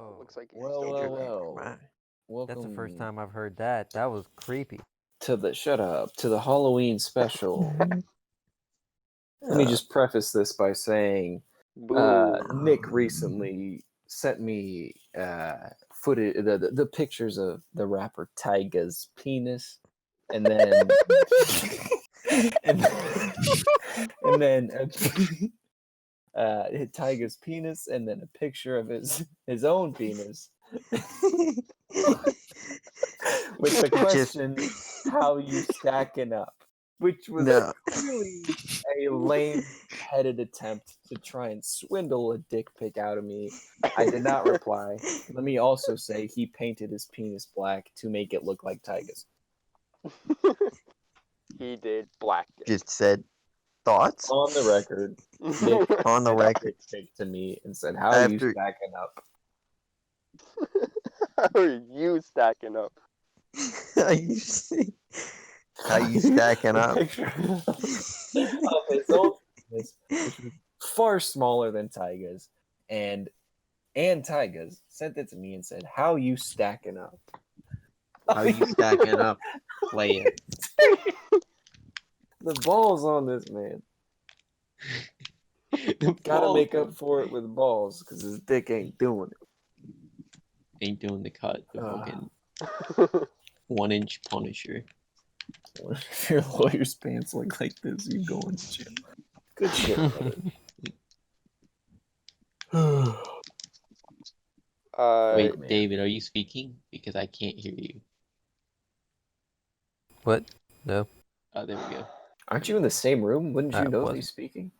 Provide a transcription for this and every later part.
Whoa. Looks like he's Well, still well, drinking. well. Wow. Welcome That's the first time I've heard that. That was creepy. to the Halloween special. Let me just preface this by saying Boo. Nick recently sent me footage, the pictures of the rapper Tyga's penis, and then and then Tyga's penis, and then a picture of his own penis, with the question, "How you stacking up?" Which was No. really a lame-headed attempt to try and swindle a dick pic out of me. I did not reply. Let me also say he painted his penis black to make it look like Tyga's. He did black dick. Just said thoughts On the record, Nick on the sent a record. dick pic to me and said, "How are you After- stacking up?" How are you stacking up? How you see? How you stacking A up? picture of his own penis, which was far smaller than Tyga's, and Tyga's sent it to me and said, "How you stacking up?" How you stacking up, player? The balls on this man. Gotta make up for it with balls because his dick ain't doing it. Ain't doing the cut. The fucking That's 1-inch Punisher. If your lawyer's pants look like this, you going to jail. Good shit, brother. Wait, man. David, are you speaking? Because I can't hear you. What? No. Oh, there we go. Aren't you in the same room? Wouldn't you I know wasn't. he's speaking?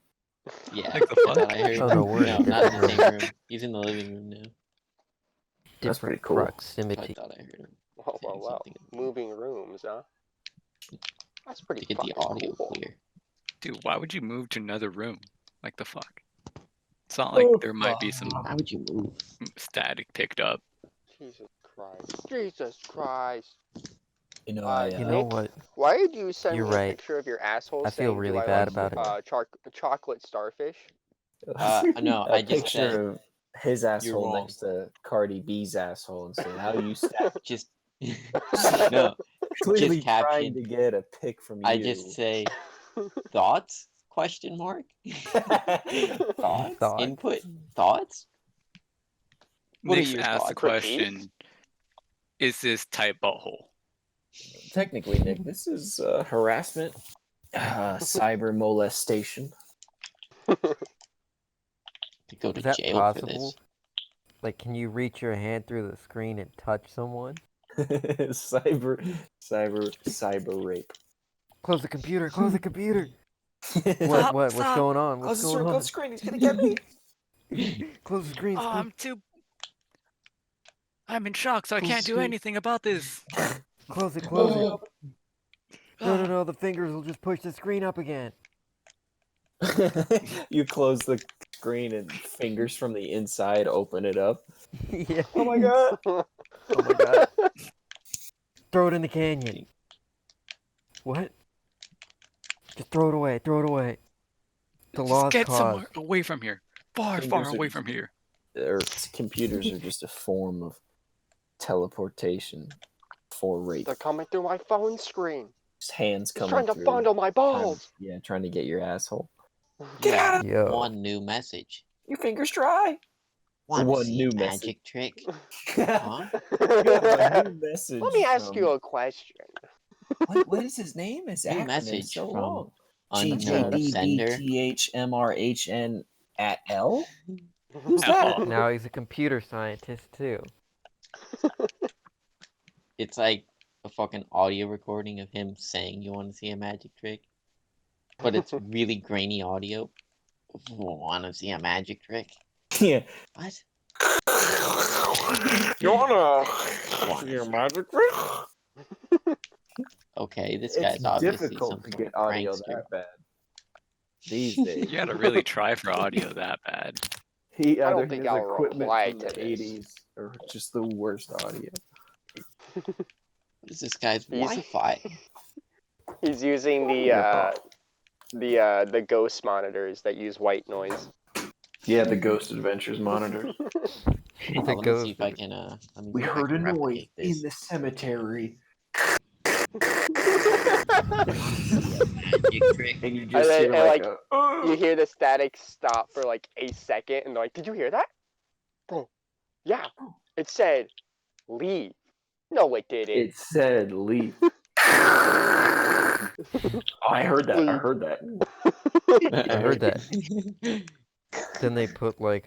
Yeah, Like the I fuck? thought I heard. Oh, no, we're in a not in the different same room. He's in the living room now. That's pretty Different cool. I proximity. thought I heard him wow, saying wow. something Moving rooms, huh? That's to pretty get the fucking audio cool. clear. Dude, why would you move to another room? Like the fuck? It's not like there might be some Why would you move? static picked up. Jesus Christ. Jesus Christ. You know, You know Nick, what? why did you send You're me a right. picture of your asshole I feel saying, really do I bad like about it. chocolate starfish? No, a I just picture said of his asshole wrong. next to Cardi B's asshole and saying, "How you stack?" just no. Clearly Just trying caption. to get a pic from you. I just say thoughts? Question mark. Thoughts? Thoughts. Input? Thoughts? What are Nick's your asked the thoughts? question, is this type butthole? Technically, Nick, this is harassment, cyber molestation. To go to Is that jail for possible? this. Like, can you reach your hand through the screen and touch someone? cyber rape. Close the computer. Close the computer. Stop, What's stop. going on? What's going on? Close the screen. He's gonna get me. Close the screen. Oh, I'm in shock, so I Close can't do screen. anything about this. Close it. Close it. No. The fingers will just push the screen up again. You close the screen and fingers from the inside open it up. Yeah. Oh my god! Oh my god. Throw it in the canyon. What? Just throw it away. Throw it away. The Just lost get cause. somewhere away from here. Far Fingers are away just- from here. Computers are just a form of teleportation for rape. They're coming through my phone screen. Just hands He's coming trying to through. fondle my balls. Trying to get your asshole. Get Yeah. out Yo. One new message. Your fingers dry. Want One to see new a message. magic trick? You Huh? have a of new message. Let me ask from- you a question. What is his name? His New acronym message so from long. unknown sender. GJDBTHMRHN at L? Who's that? Now he's a computer scientist too. It's like a fucking audio recording of him saying you want to see a magic trick, but it's really grainy audio. Want to see a magic trick? Yeah. What? You wanna Wanna see a see- magic trick? Okay, this It's guy's obviously difficult some to sort get of audio prankster. that bad these days. You gotta really try for audio that bad. He I don't either think his I'll equipment reply from the to this. 80s or just the worst audio. What is this guy's He's- Wi-Fi? He's using the ghost monitors that use white noise. Yeah, the Ghost Adventures monitor. Oh, let me see if I can. Let me see if I can replicate this. the cemetery. Magic trick. And you And just then- hear and, like, like, You hear the static stop for like a second, and they're like, "Did you hear that, bro? Yeah, it said leave." No, it didn't. it said leave. Oh, I heard that. I heard that. I heard that. Then they put like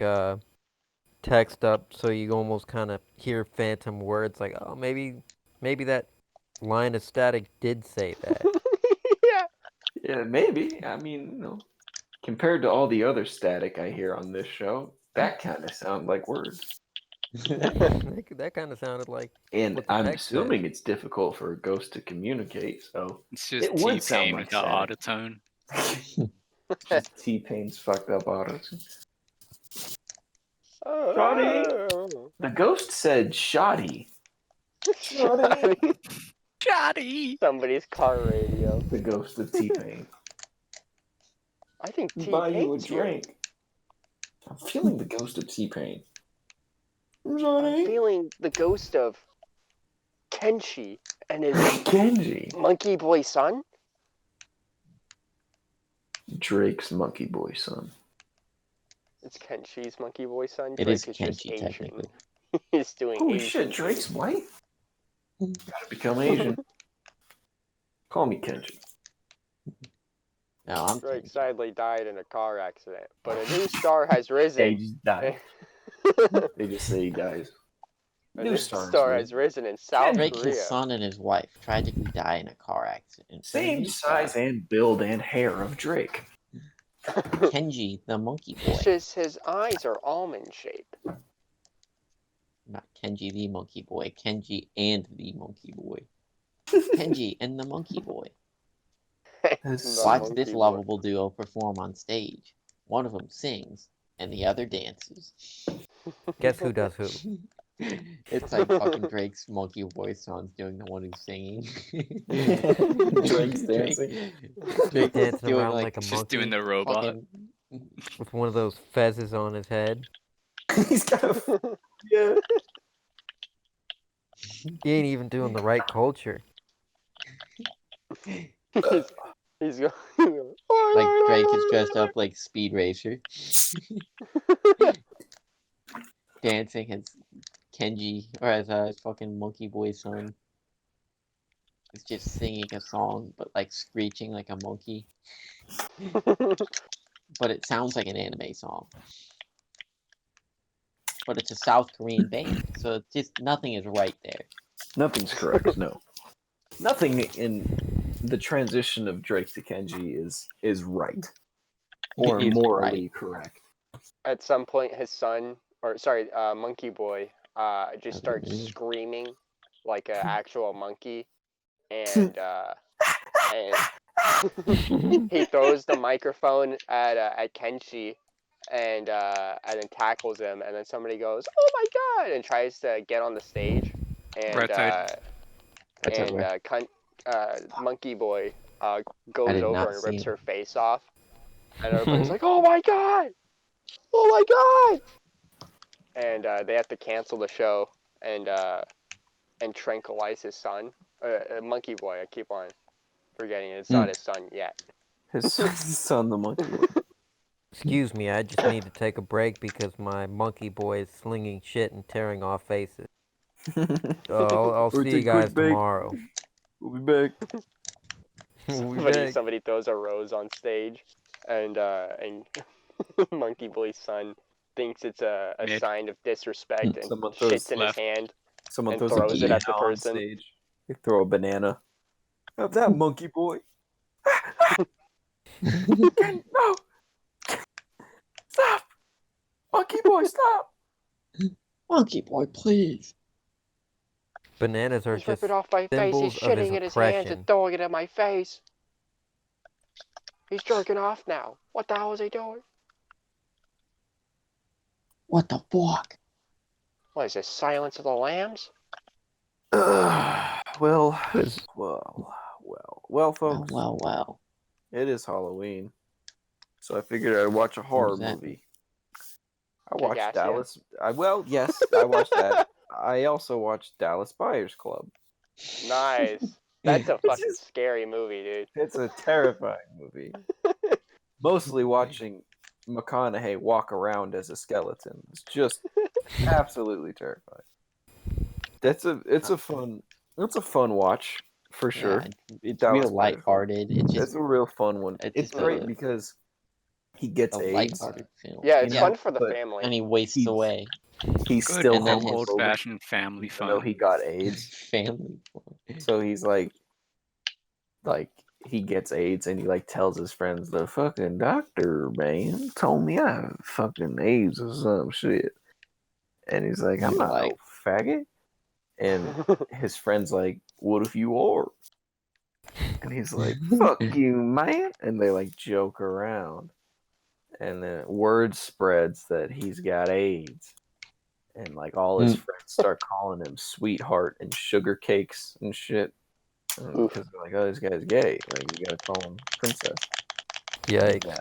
text up so you almost kind of hear phantom words like, oh, maybe that line of static did say that. Yeah. Yeah, maybe. I mean, compared to all the other static I hear on this show, that kind of sound like words. That kind of sounded like And what the I'm text said. assuming it's difficult for a ghost to communicate, so It's just it would sound T-Pain like without static. autotune. Just T-Pain's fucked up autos. Shoddy. The ghost said shoddy. Johnny! Somebody's car radio. The ghost of T-Pain. I think Buy you a T-Pain's here. drink. I'm feeling the ghost of T-Pain. I'm feeling the ghost of Kenshi and his Kenji. monkey boy son. Drake's monkey boy son. It's Kenshi's monkey boy son. It Drake is just Kenji, Asian. technically. He's doing Holy Asian shit, Drake's white? Gotta become Asian. Call me Kenji. No, I'm Drake kidding. sadly died in a car accident, but a new star has They risen. just die. They just say he dies. A New new star star has has risen in South Drake, Korea. his son, and his wife tragically die in a car accident. Same size and build and hair of Drake. Kenji, the monkey boy. It's just his eyes are almond shaped. Not Kenji the monkey boy. Kenji and the monkey boy. Kenji and the monkey boy. His Watch monkey this boy. lovable duo perform on stage. One of them sings, and the other dances. Guess who does who? It's like fucking Drake's monkey boy son's doing the one who's singing. Drake's dancing. Drake is Dancing doing around like, like a Just doing monkey the robot. fucking. with one of those fezzes on his head. He's got a yeah. He ain't even doing the right culture. He's going. Like Drake is dressed up like Speed Racer. Dancing as Kenji, or as his fucking monkey boy son. Is just singing a song, but like screeching like a monkey. But it sounds like an anime song. But it's a South Korean band, so it's just nothing is right there. Nothing's correct. No, nothing in the transition of Drake to Kenji is right or Is morally right. correct. At some point, his son, or sorry, monkey boy, just starts Mhm. screaming like an actual monkey, and he throws the microphone at Kenshi, and then tackles him, and then somebody goes, "Oh my god!" and tries to get on the stage, and Right side. monkey boy I goes did over not and see rips him. her face off, and everybody's like, "Oh my god! Oh my god!" And they have to cancel the show and tranquilize his son, monkey boy. I keep on forgetting it's not his son yet. His son, the monkey. Boy. Excuse me, I just need to take a break because my monkey boy is slinging shit and tearing off faces. So I'll Or see take you a quick guys break. tomorrow. We'll be back. We'll be back. Somebody throws a rose on stage, and monkey boy's son thinks it's a Mid. sign of disrespect and Someone throws shits in left. his hand. Someone And throws throws a it at the banana on person. stage. They throw a banana. Have that monkey boy. No! Stop! Monkey boy, stop! Monkey boy, please. Bananas are He's just ripping off my face. He's symbols of his shitting in his hands oppression. and throwing it in my face. He's jerking off now. What the hell is he doing? What the fuck? What is this? Silence of the Lambs? Well, Is- folks. Well. It is Halloween, so I figured I'd watch a horror that? movie. I watched Kick-Ass, yeah. Dallas. Well, yes, I watched that. I also watched Dallas Buyers Club. Nice. That's a It's fucking just- scary movie, dude. It's a terrifying movie. Mostly watching McConaughey walk around as a skeleton. It's just absolutely terrifying. It's a fun watch for sure. It's Dallas real Buyers Club. lighthearted. It's It's just a real fun one. it's It's just great a- because he gets a AIDS. lighthearted film. Yeah, it's You fun know, for the but- family. And he wastes He's- away. He's Good still And then his- old homophobic, fashioned family even though fun. he got AIDS. Family. So he's like he gets AIDS and he like tells his friends the fucking doctor man told me I have fucking AIDS or some shit. And he's like, I'm not Like- no faggot. And his friend's like, what if you are? And he's like, fuck you, man. And they like joke around. And then word spreads that he's got AIDS. And like all his friends start calling him sweetheart and sugar cakes and shit. Oof. Because they're like, oh, this guy's gay. Like, you gotta call him princess. Yikes.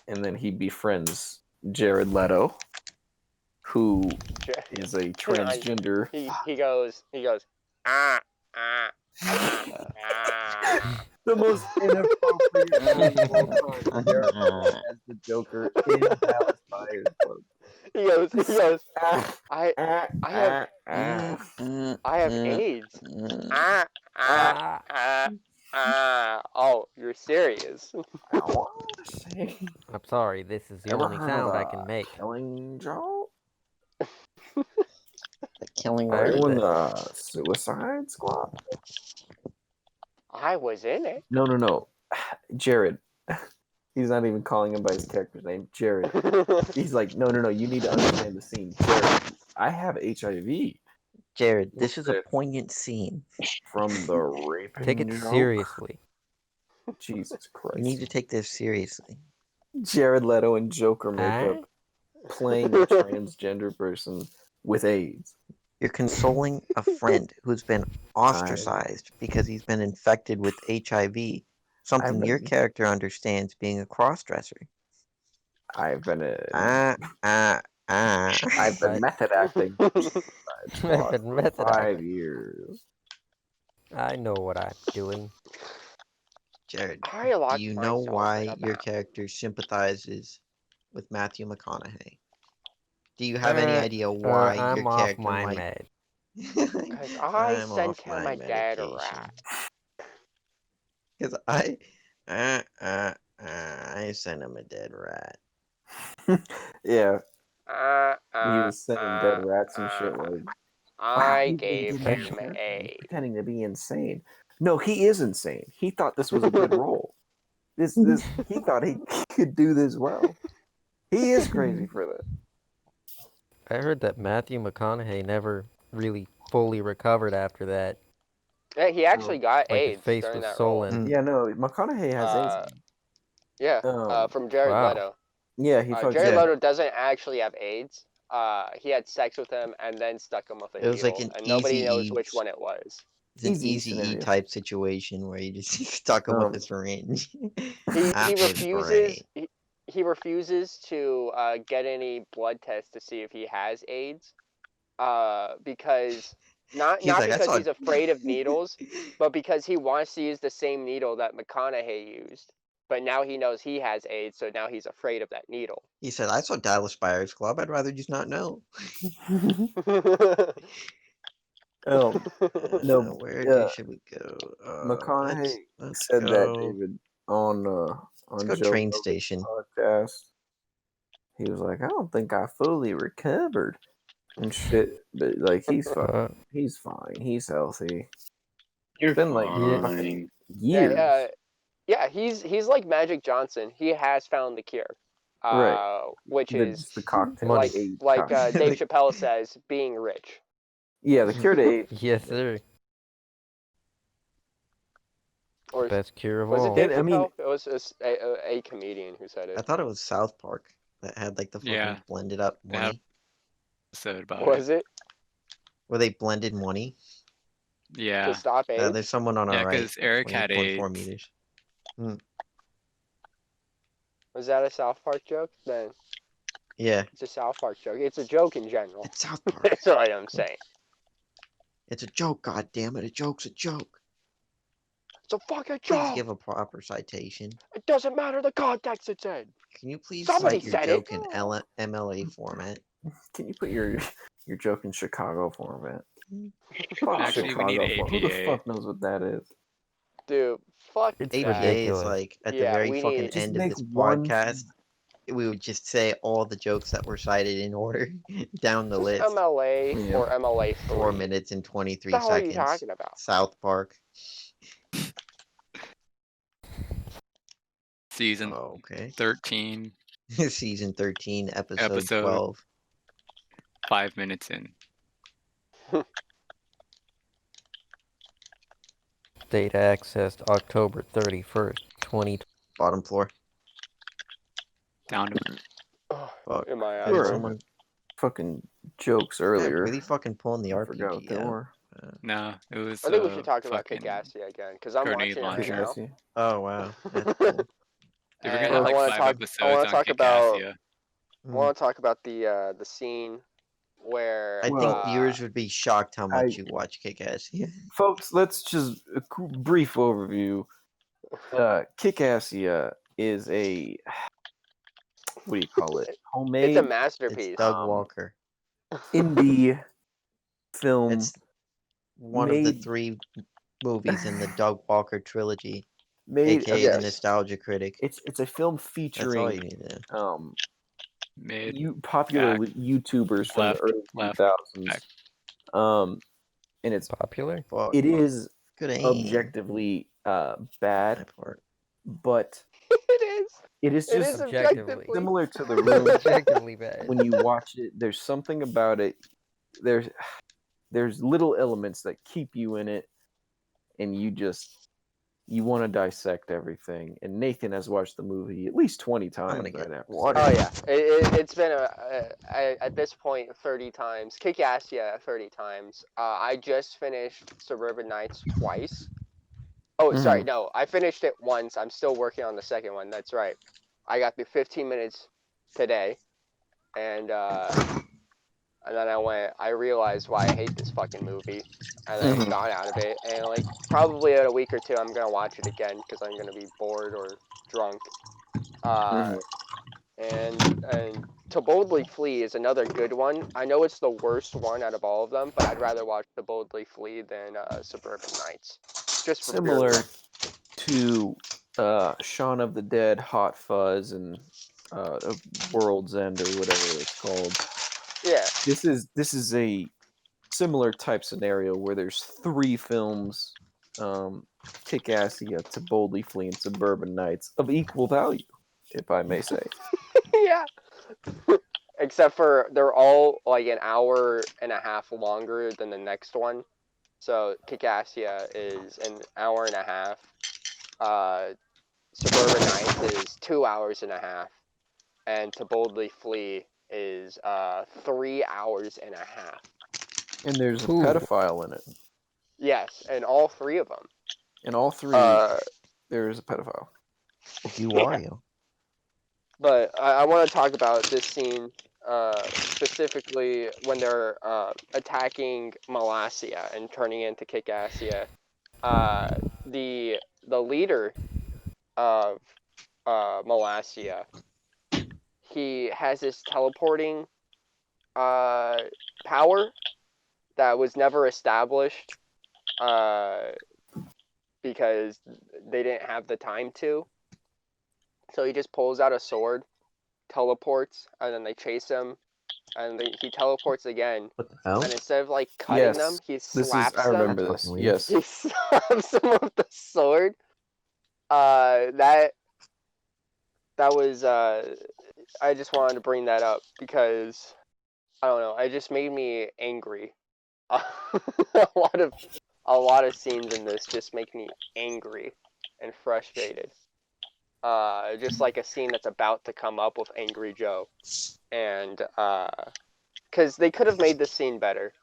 And then he befriends Jared Leto, who is a transgender. he goes, ah, ah, ah. The most inappropriate movie of all time. Jared Leto as the Joker in Dallas Buyers Club. He goes, Ah, I ah, have- ah. have AIDS. Ah, ah, ah, ah. Oh, you're serious. I wanna say, I'm sorry, this is the ever only heard sound of I can make. Killing Joke? The killing I heard word. Doing that. the Suicide Squad? I was in it. No. Jared. He's not even calling him by his character's name. Jared. He's like, no. You need to understand the scene. Jared, I have HIV Jared, this is a What's it? poignant scene. from the raping Take it joke. seriously. Jesus Christ. You need to take this seriously. Jared Leto and Joker makeup playing a transgender person with AIDS. You're consoling a friend who's been ostracized because he's been infected with HIV. Something your been- character understands being a crossdresser. I've been I've been method acting I've been method for 5 acting. years. I know what I'm doing. Jared, I do locked you know myself why in a your bath. character sympathizes with Matthew McConaughey? Do you have any idea why I'm your off character my might? med. Because I I'm sent off him my dad a medication. rat. Because I sent him a dead rat. Yeah, he Uh, was sending dead rats and shit like. I "Wow, gave he him didn't care. He's a. pretending to be insane. No, he is insane. He thought this was a good role. This he thought he could do this well. He is crazy for that. I heard that Matthew McConaughey never really fully recovered after that. Yeah, he actually got Like his AIDS face during was that role. swollen. Yeah, no, McConaughey has AIDS. Yeah, Um, from Jared wow. Leto. Yeah, he fucks Jared yeah. Leto doesn't actually have AIDS. He had sex with him and then stuck him with a It was like needle, an and nobody Easy knows Eats. which one it was. It's an Easy easy E scenario. type situation where you just stuck him Um, with a syringe. He After refuses. spray. He refuses to get any blood tests to see if he has AIDS, because not He's like, "I because saw- he's afraid of needles, but because he wants to use the same needle that McConaughey used. But now he knows he has AIDS, so now he's afraid of that needle. He said, "I saw Dallas Buyers Club. I'd rather just not know." Oh, No, yeah. Should we go? McConaughey let's said that go. David on Let's go Joe train Rogan's station. podcast. He was like, I don't think I fully recovered and shit, but like he's fine. He's fine. He's healthy. You're Been like fine. years. Yeah, he's like Magic Johnson. He has found the cure, Right. which is The cocktail. Money. like cocktail. Dave Chappelle says, being rich. Yeah, the cure to AIDS. Yes, sir. Or Best cure of was it all. Dave I mean- Chappelle? It was a comedian who said I it. thought it was South Park that had like the fucking Yeah. blended up They have- money. Episode about Was it Where they blended money. it. Yeah. to stop AIDS? There's someone on Yeah, our right. 'cause Eric had 20.4 AIDS. meters. Was that a South Park joke? Then Yeah, It's a South Park joke. It's a joke in general. it's South Park. That's what I'm saying. It's a joke, goddammit. A joke's a joke. It's a fucking Please joke. give a proper citation. It doesn't matter the context it's in. Can you please Somebody cite your said it. joke in MLA format? Can you put your joke in Chicago format? Actually, we need Chicago Who the APA. fuck knows what that is? Dude, fuck It's that. APA is ridiculous. like at the Yeah, very we fucking need- Just end of make this one podcast. We would just say all the jokes that were cited in order down the Just list. MLA Yeah. or MLA 3. 4 minutes and 23 What the hell are you seconds. talking about? South Park. Season Oh, okay. 13, Season 13, episode Episode. 12. 5 minutes in. Data accessed October 31st, 2020. Bottom floor. Down to Fuck. In my I eyes. did Sure. someone Fucking jokes yeah, earlier. really fucking pulling the I forgot what RPG they out. were. no, it was. I think we should talk about fucking- Kick-Assy again, because I'm Grenade watching it right launcher. now. Kick-Assy. Oh wow, that's cool. Dude, we're And gonna have I wanna like 5 talk- episodes I wanna on talk about- Kick-Assia. I want to talk about the scene where I think Well, viewers would be shocked how much I- you watch Kick-Ass. Yeah. Folks, let's just a brief overview. Kick-Assy is a what do you call it? Homemade it's a masterpiece. It's Doug Um, Walker. indie film. It's one of the made- 3 movies in the Doug Walker trilogy, made. aka yes. the Nostalgia Critic. It's a film That's all featuring you need to know. Mid. popular back, YouTubers from left, the early left, 2000s. back. And it's Popular? Fuck. it is Good aim. objectively bad, That part. but It is. it is It just is objectively. objectively. similar to The Room. Objectively bad. When you watch it, there's something about it. There's little elements that keep you in it, and you want to dissect everything. And Nathan has watched the movie at least 20 times. gonna get I'd have to water. say. Oh yeah, it's been at this point 30 times. Kick-Assy 30 times. I just finished Suburban Nights twice. Oh, sorry, no, I finished it once. I'm still working on the second one. That's right. I got through 15 minutes today, and then I realized why I hate this fucking movie, and then Mhm. got out of it. And like probably in a week or two, I'm gonna watch it again because I'm gonna be bored or drunk. And To Boldly Flee is another good one. I know it's the worst one out of all of them, but I'd rather watch To Boldly Flee than Suburban Nights. Just for Similar pure- to Shaun of the Dead, Hot Fuzz, and World's End or whatever it's called. Yeah, This is a similar type scenario where there's 3 films, Kick-Assy, To Boldly Flee, and Suburban Nights of equal value, if I may say. yeah. Except for they're all like an hour and a half longer than the next one. So Kick-Assy is an hour and a half. Suburban Nights is 2 hours and a half. And To Boldly Flee is 3 hours and a half. And there's a Ooh. pedophile in it. Yes, and all 3 of them. In all 3, there is a pedophile. You are you. But I want to talk about this scene specifically when they're attacking Molossia and turning into Kick-Assy. The leader of Molossia, he has this teleporting power that was never established because they didn't have the time to. So he just pulls out a sword, teleports, and then they chase him, and he teleports again. What the hell? And instead of like cutting Yes, them, he This is slaps I them. remember That's this. fucking Yes. He slaps them with the sword. That was I just wanted to bring that up because I don't know. It just made me angry. A lot of scenes in this just make me angry and frustrated. Just like a scene that's about to come up with Angry Joe, and because they could have made the scene better.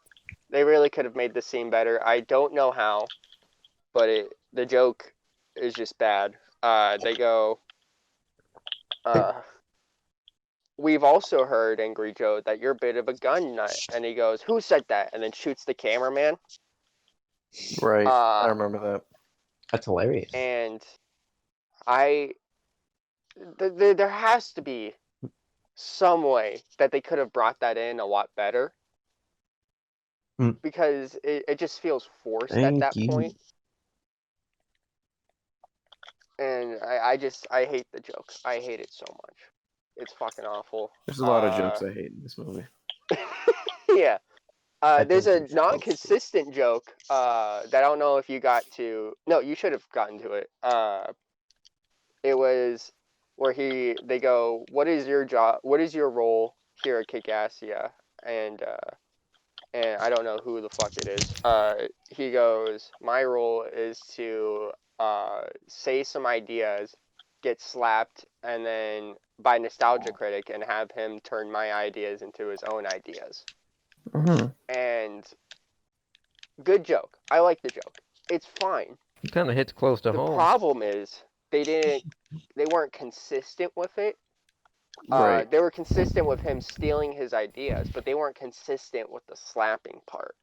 They really could have made the scene better. I don't know how, but the joke is just bad. They go, we've also heard, Angry Joe, that you're a bit of a gun nut. And he goes, who said that? And then shoots the cameraman. Right. I Uh, remember that. That's hilarious. and there has to be some way that they could have brought that in a lot better. Mm. Because it just feels forced at Thank that you. point. And I hate the joke. I hate it so much. It's fucking awful. There's a lot of jokes I hate in this movie. Yeah. There's think a we should non-consistent joke that I don't know if you got to. No, you should have gotten to it. It was where they go, "What is your job? What is your role here at Kikassia?" And I don't know who the fuck it is. He goes, "My role is to say some ideas, get slapped, and then by Nostalgia Critic and have him turn my ideas into his own ideas." Mm-hmm. And good joke. I like the joke. It's fine. It kind of hits close to The home. problem is they weren't consistent with it. Right. They were consistent with him stealing his ideas, but they weren't consistent with the slapping part,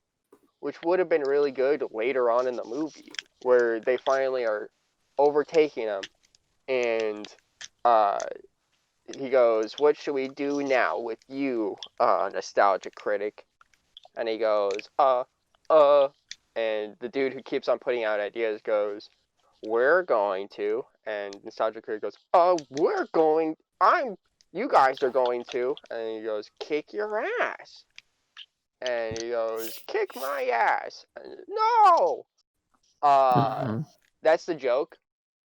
which would have been really good later on in the movie, where they finally are overtaking him, and he goes, "What should we do now with you, Nostalgia Critic?" And he goes, and the dude who keeps on putting out ideas goes, "We're going to," and Nostalgia Critic goes, you guys are going to," and he goes, "Kick your ass." And he goes, "Kick my ass." And, no! Mhm. That's the joke.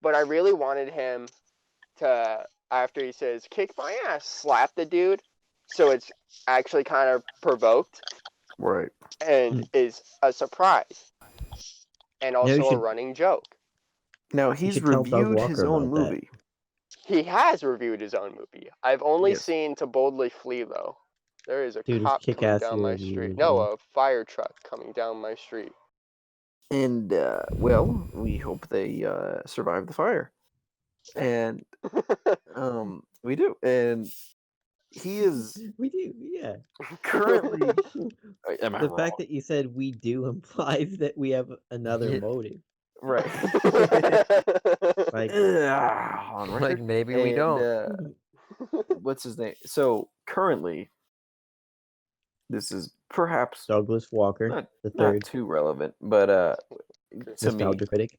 But I really wanted him to, after he says, "Kick my ass," slap the dude. So it's actually kind of provoked Right. and is a surprise. And also a should- running joke. Now he's should tell Doug reviewed his Walker own about that. movie. He has reviewed his own movie. I've only Yes. seen To Boldly Flee, though. There is a Dude, it's cop coming kick-ass down my review, street. isn't No, it? a fire truck coming down my street. And well, we hope they survive the fire. And we do. And he is We do, yeah. currently am I The wrong? fact that you said we do implies that we have another Yeah. motive. Right. Like, On record. Like maybe we And, don't. What's his name? So currently, this is perhaps Douglas Walker, not, the not third too relevant, but to me, nostalgia critic.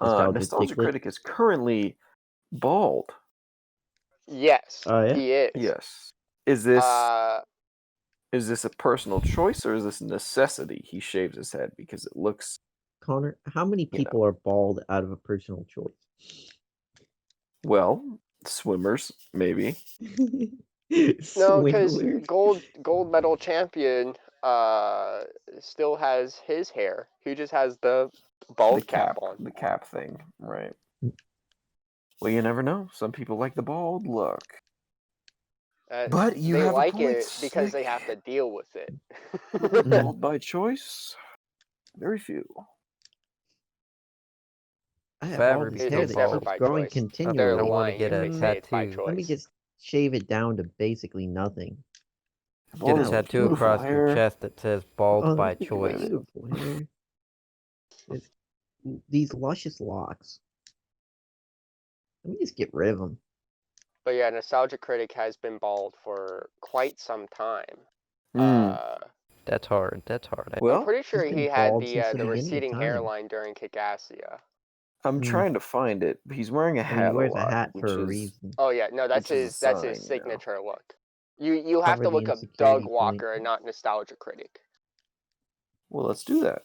Nostalgia Nostalgia Dicklet. Critic is currently bald. Yes, Oh, yeah? he is. Yes. Is this a personal choice or is this a necessity? He shaves his head because it looks. Connor, how many know. people are bald out of a personal choice? Well, swimmers, maybe. No, because Swindlers. gold medal champion still has his hair. He just has the bald cap on. The cap thing, right? Well, you never know. Some people like the bald look. But you they have a like point, it because they Sick. have to deal with it. Bald by choice? Very few. I have Fat all would this be hair It's so that never bald. keeps by growing choice. continually. They're I want to lying get if a they say it's by tattoo. Let me choice. just shave it down to basically nothing. Get Bald a is tattoo beautiful across hair. your chest that says "bald Oh, by that's choice." beautiful hair. It's- these luscious locks. Let me just get rid of them. But yeah, Nostalgia Critic has been bald for quite some time. That's hard. That's hard. I'm Well, pretty sure he's he been had bald since the the beginning of receding time. hairline during Kikassia. I'm trying to find it. He's wearing a And hat he wears a a lot, hat which for a is reason. Oh yeah, no, that's Which is his a sign, signature look. You have Cover to the look up Doug insecurity Walker point. and not Nostalgia Critic. Well, let's do that.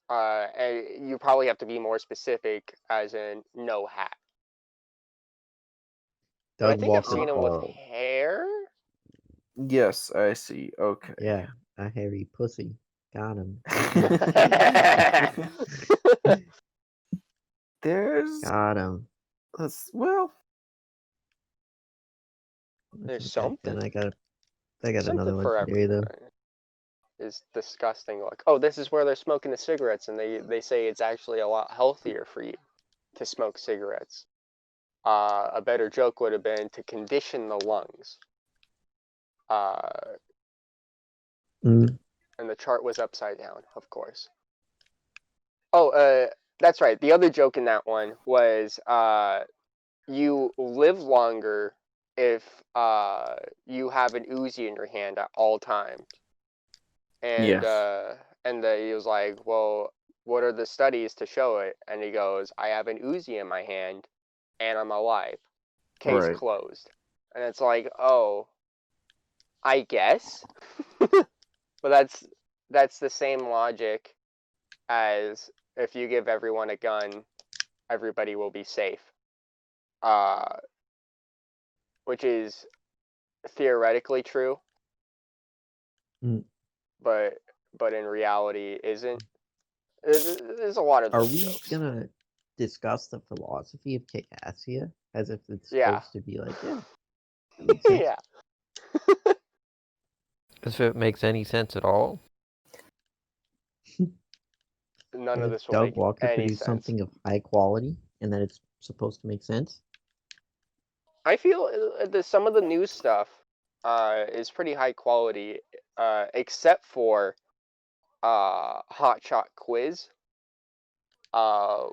And you probably have to be more specific, as in no hat. But I Doug think I've Walker seen him with bald. hair. Yes, I see. Okay. Yeah, a hairy pussy. Got him. There's Got him. well, There's Okay, something. then I got another Something one for for you though. everyone. Is disgusting. Like, oh, this is where they're smoking the cigarettes, and they say it's actually a lot healthier for you to smoke cigarettes. a better joke would have been to condition the lungs. Mm. And the chart was upside down, of course. Oh, that's right. The other joke in that one was you live longer if you have an Uzi in your hand at all times. And Yes. he was like, well, what are the studies to show it? And he goes, I have an Uzi in my hand and I'm alive. Case Right. closed. And it's like, oh, I guess. But that's the same logic as if you give everyone a gun, everybody will be safe. Which is theoretically true. Mm. But in reality isn't. There's a lot of Are those we jokes. gonna discuss the philosophy of Cacassia as if it's Yeah. supposed to be like, yeah, that makes sense. Yeah. If it makes any sense at all. None As of if this will Doug make Walker any produced sense. something of high quality and that it's supposed to make sense. I feel some of the new stuff is pretty high quality, except for Hot Shot Quiz,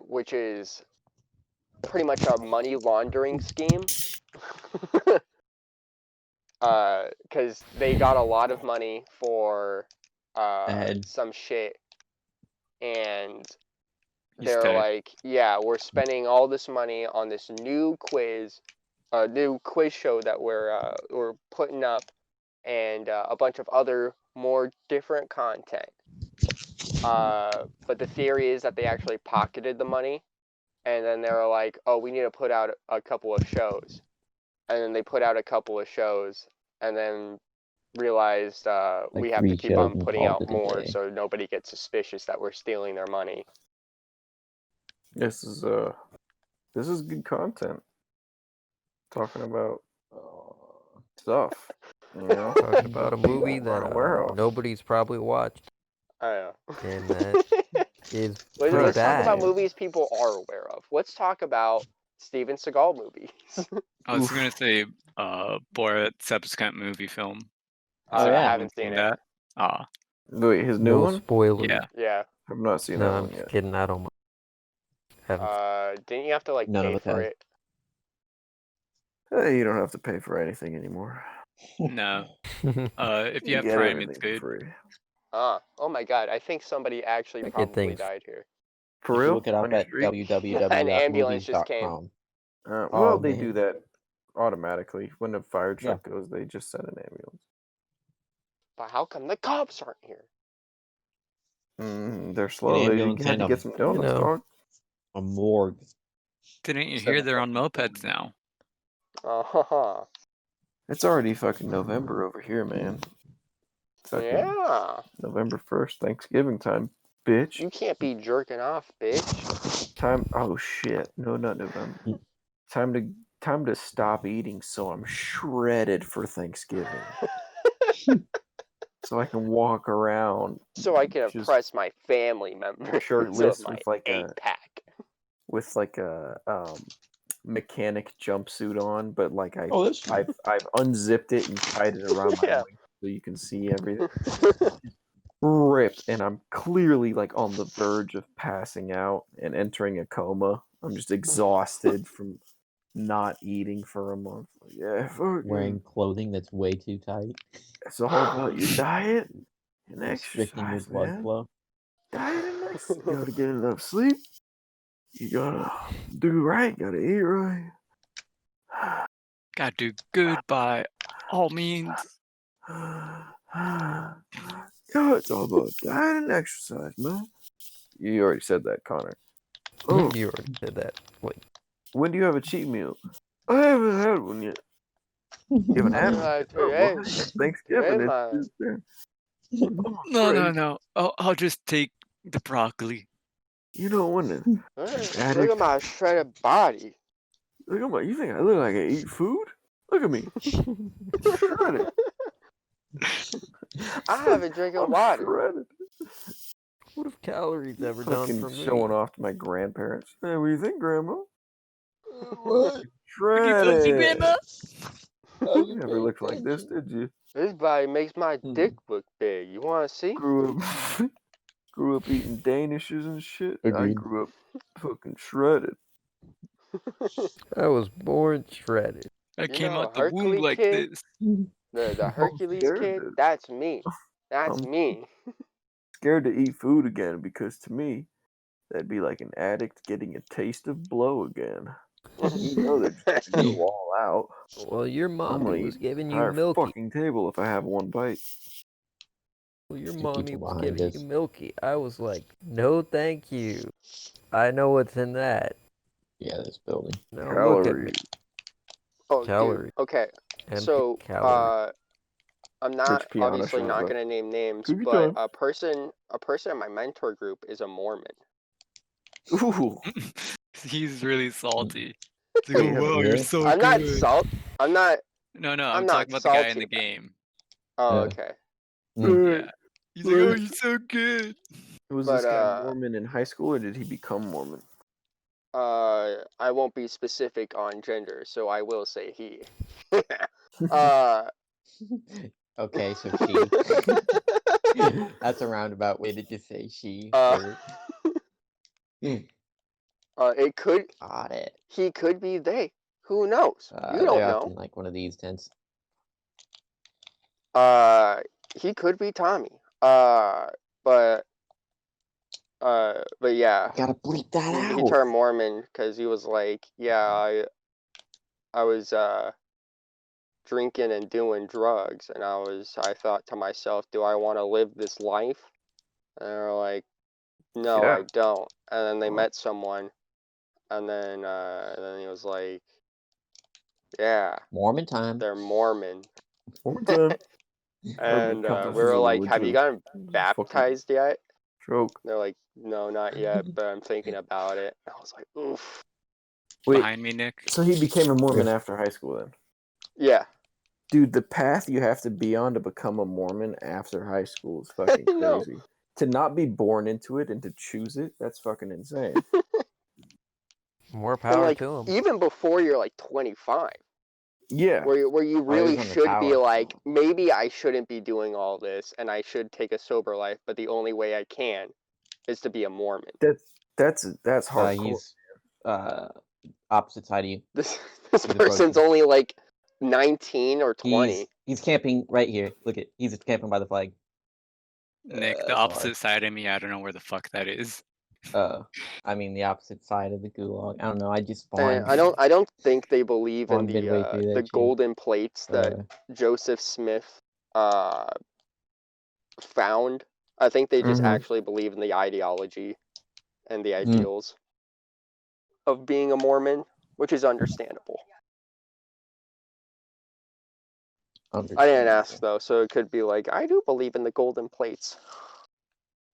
which is pretty much a money laundering scheme. Because they got a lot of money for Ed. some shit, and He's they're dead. like, yeah, we're spending all this money on this new quiz show that we're putting up, and a bunch of other more different content. But the theory is that they actually pocketed the money, and then they were like, oh, we need to put out a couple of shows. And then they put out a couple of shows, and then realized we have to 3 keep shows on and putting called out it a more day. so nobody gets suspicious that we're stealing their money. This is good content. Talking about stuff. You know? Talking about a movie We're that aware of. nobody's probably watched. I don't know. And that is Let's pretty talk about bad. movies people are aware of. Let's talk about Steven Seagal movies. I was Oof. gonna say Borat subsequent movie film. Oh, Has I yeah. anyone haven't seen it. that? Ah, Wait, his new No one? spoilers. yeah. Yeah. I've not seen No, that I'm one just yet. kidding. I don't haven't. Didn't you have to like None of pay us for have. it? Hey, you don't have to pay for anything anymore. No. If you have get Prime, everything it's for good. free. Oh my god, I think somebody actually I get probably things. died here. For You real? look it up On your at street? An ambulance just came. www.movies.com. Well, Oh, they man. do that automatically. When a fire Yeah. truck goes, they just send an ambulance. But how come the cops aren't here? They're slow. They ambulance had and to a- get some donuts, know. dog. A morgue. Didn't you Seven hear they're on fucking mopeds things. now? Uh-huh. It's already fucking November over here, man. Fucking Yeah. November 1st, Thanksgiving time, bitch. You can't be jerking off, bitch. Time. Oh shit! No, not November. Time to stop eating, so I'm shredded for Thanksgiving, so I can walk around So I can just impress my family members shirtless with my with like a 8-pack. mechanic jumpsuit on, but like Oh, that's I've unzipped it and tied it around my Yeah. waist so you can see everything. Ripped, and I'm clearly like on the verge of passing out and entering a coma. I'm just exhausted from not eating for a month. Yeah, wearing clothing that's way too tight. it's all about your diet and Restricting your exercise, blood man. flow. Diet and exercise. You gotta get enough sleep. You gotta do right. Gotta eat right. Gotta do good by all means. Yeah, it's all about diet and exercise, man. You already said that, Connor. Oh, You already said that. Wait. when do you have a cheat meal? I haven't had one yet. You haven't had one? Oh, well, it's Thanksgiving. Today, No. I'll just take the broccoli. You know when the Look addict. at my shredded body. Look at my. You think I look like I eat food? Look at me. Shredded. I haven't drinking I'm water. shredded. What have calories ever done Fucking for me? showing off to my grandparents. Hey, what do you think, Grandma? What? shredded. Grandma? You never looked like this, did you? This body makes my dick look big. You want to see? Grew up, grew up eating Danishes and shit. I Agreed. grew up fucking shredded. I was born shredded. I You came know, out the womb Hercules like kid? this. The Hercules scared kid? of it. That's me. That's I'm me. scared to eat food again because to me, that'd be like an addict getting a taste of blow again. You know they're just gonna go all out. Well, your I'm gonna mommy eat was the giving you entire Milky. fucking table if I have one bite. Well, your Two mommy people was behind giving us. you Milky. I was like, no, thank you. I know what's in that. Yeah, this building. Now look at me. Calories. Oh, dude. Calories. Okay. Empty So, calories. I'm not Rich Piana obviously shows not up. gonna name names, Cookie but time. a person in my mentor group is a Mormon. Ooh. He's really salty. He's like, Wait, oh, wow, you're yeah. so I'm not good. I'm not. No, I'm I'm not talking about the guy in salty the about- game. Oh, Yeah. okay. Yeah. He's like, oh, Right. you're so good. Was But, this guy Mormon in high school or did he become Mormon? I won't be specific on gender, so I will say he. Okay, so she. That's a roundabout way to just say she. Uh, her. it could. Got it. He could be they. Who knows? You don't They're know. up in like one of these tents. He could be Tommy. But yeah, Gotta bleep that he out. turned Mormon because he was like, yeah, I was drinking and doing drugs, and I thought to myself, do I want to live this life? And they're like, no, Yeah. I don't. And then they Well. met someone, and then he was like, yeah, Mormon time. they're Mormon. Mormon time. And count we this as were a like, have you religion. gotten Fucking baptized yet? Joke. They're like, no, not yet, but I'm thinking about it. I was like, oof. Wait, Behind me, Nick. so he became a Mormon after high school then? Yeah. Dude, the path you have to be on to become a Mormon after high school is fucking know. crazy. To not be born into it and to choose it, that's fucking insane. More And power like, to him. even before you're like 25, Yeah. where you really on the should be tower. like, maybe I shouldn't be doing all this and I should take a sober life, but the only way I can is to be a Mormon. That's hardcore. He's opposite side of you. This He's person's approaching. only like 19 or 20. He's camping right here. Look at he's camping by the flag. Nick, the That's hard. opposite side of me, I don't know where the fuck that is. I mean the opposite side of the gulag. I don't know. I just And spawned. I don't think they believe in Spawned midway through the there, too. golden plates that Joseph Smith found. I think they just Mhm. actually believe in the ideology and the ideals of being a Mormon, which is understandable. I didn't ask though, so it could be like, I do believe in the golden plates.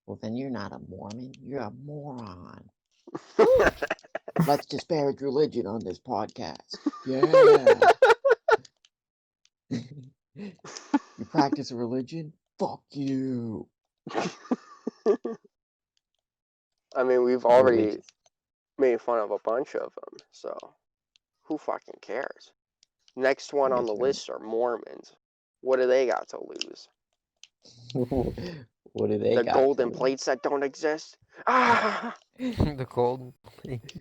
Well, then you're not a Mormon. You're a moron. Let's disparage religion on this podcast. Yeah. You practice a religion? Fuck you. I mean, we've I'm already religious. made fun of a bunch of them, so who fucking cares? Next one on the That's right. list are Mormons. What do they got to lose? What do they The got? golden to- plates that don't exist? Ah! The golden plate.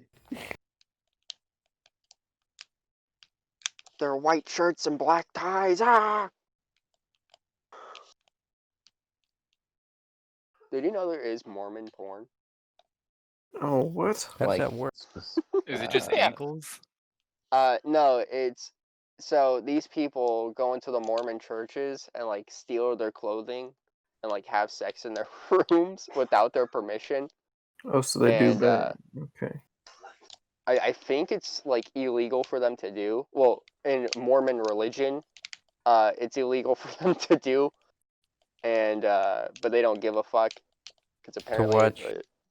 Their white shirts and black ties. Ah! Did you know there is Mormon porn? Oh, what? That's Like, at work. Is it just Yeah. ankles? No, it's so these people go into the Mormon churches and like steal their clothing and like have sex in their rooms without their permission. Oh, so they do And, bad. Okay. I think it's like illegal for them to do. Well, in Mormon religion, it's illegal for them to do, and but they don't give a fuck because apparently watch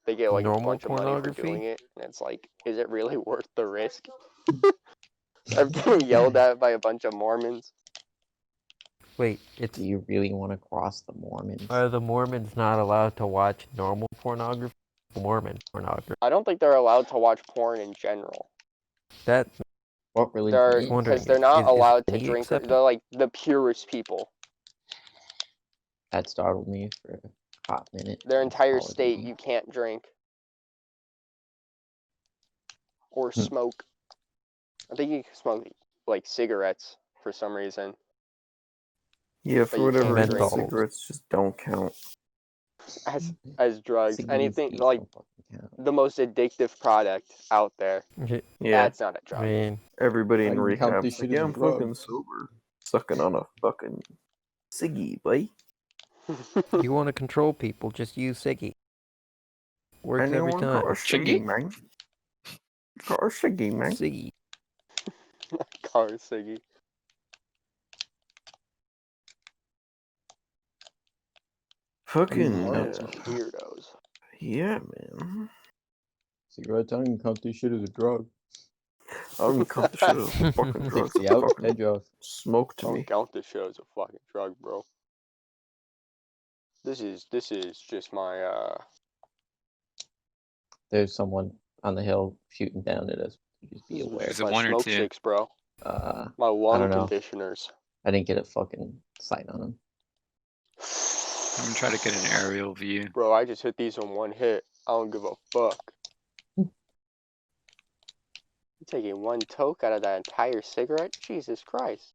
they get like a normal bunch of money for pornography? doing it, and it's like, is it really worth the risk? I'm getting yelled at by a bunch of Mormons. Wait, it's Do you really want to cross the Mormons? are the Mormons not allowed to watch normal pornography? Mormon pornography. I don't think they're allowed to watch porn in general. That What religion? They're are Just you? wondering, because they're not is allowed to any drink. accepted? They're like the purest people. That startled me for a hot minute. Their in entire Call of state, Duty. you can't drink or Hmm. smoke. I think you can smoke like cigarettes for some reason. Yeah, But for you whatever can't reason, drink. cigarettes just don't count. As drugs. Ciggies Anything don't like fucking count. the most addictive product out there. Yeah, Yeah, That's not a drug. man, everybody in I can count rehab. this Like, shit as yeah, a I'm drug. fucking sober. Sucking on a fucking ciggy, boy. you want to control people, just use Siggy. Works every Anyone got a time. ciggy, man? Got a ciggy, man? Siggy. Car Siggy. Fucking Those weirdos. yeah, man. Cigarettes, I can count this shit as a drug. I don't count the shit as a fucking drug. 60 out, Fucking 10 drugs. smoke to Don't me. count this show as a fucking drug, bro. This is just my There's someone on the hill shooting down at us. Just be this is aware. Is it my one or smoke two? sticks, bro. My I lung don't know. conditioners. I didn't get a fucking sight on him. I'm gonna try to get an aerial view. Bro, I just hit these in one hit. I don't give a fuck. You taking one toke out of that entire cigarette? Jesus Christ.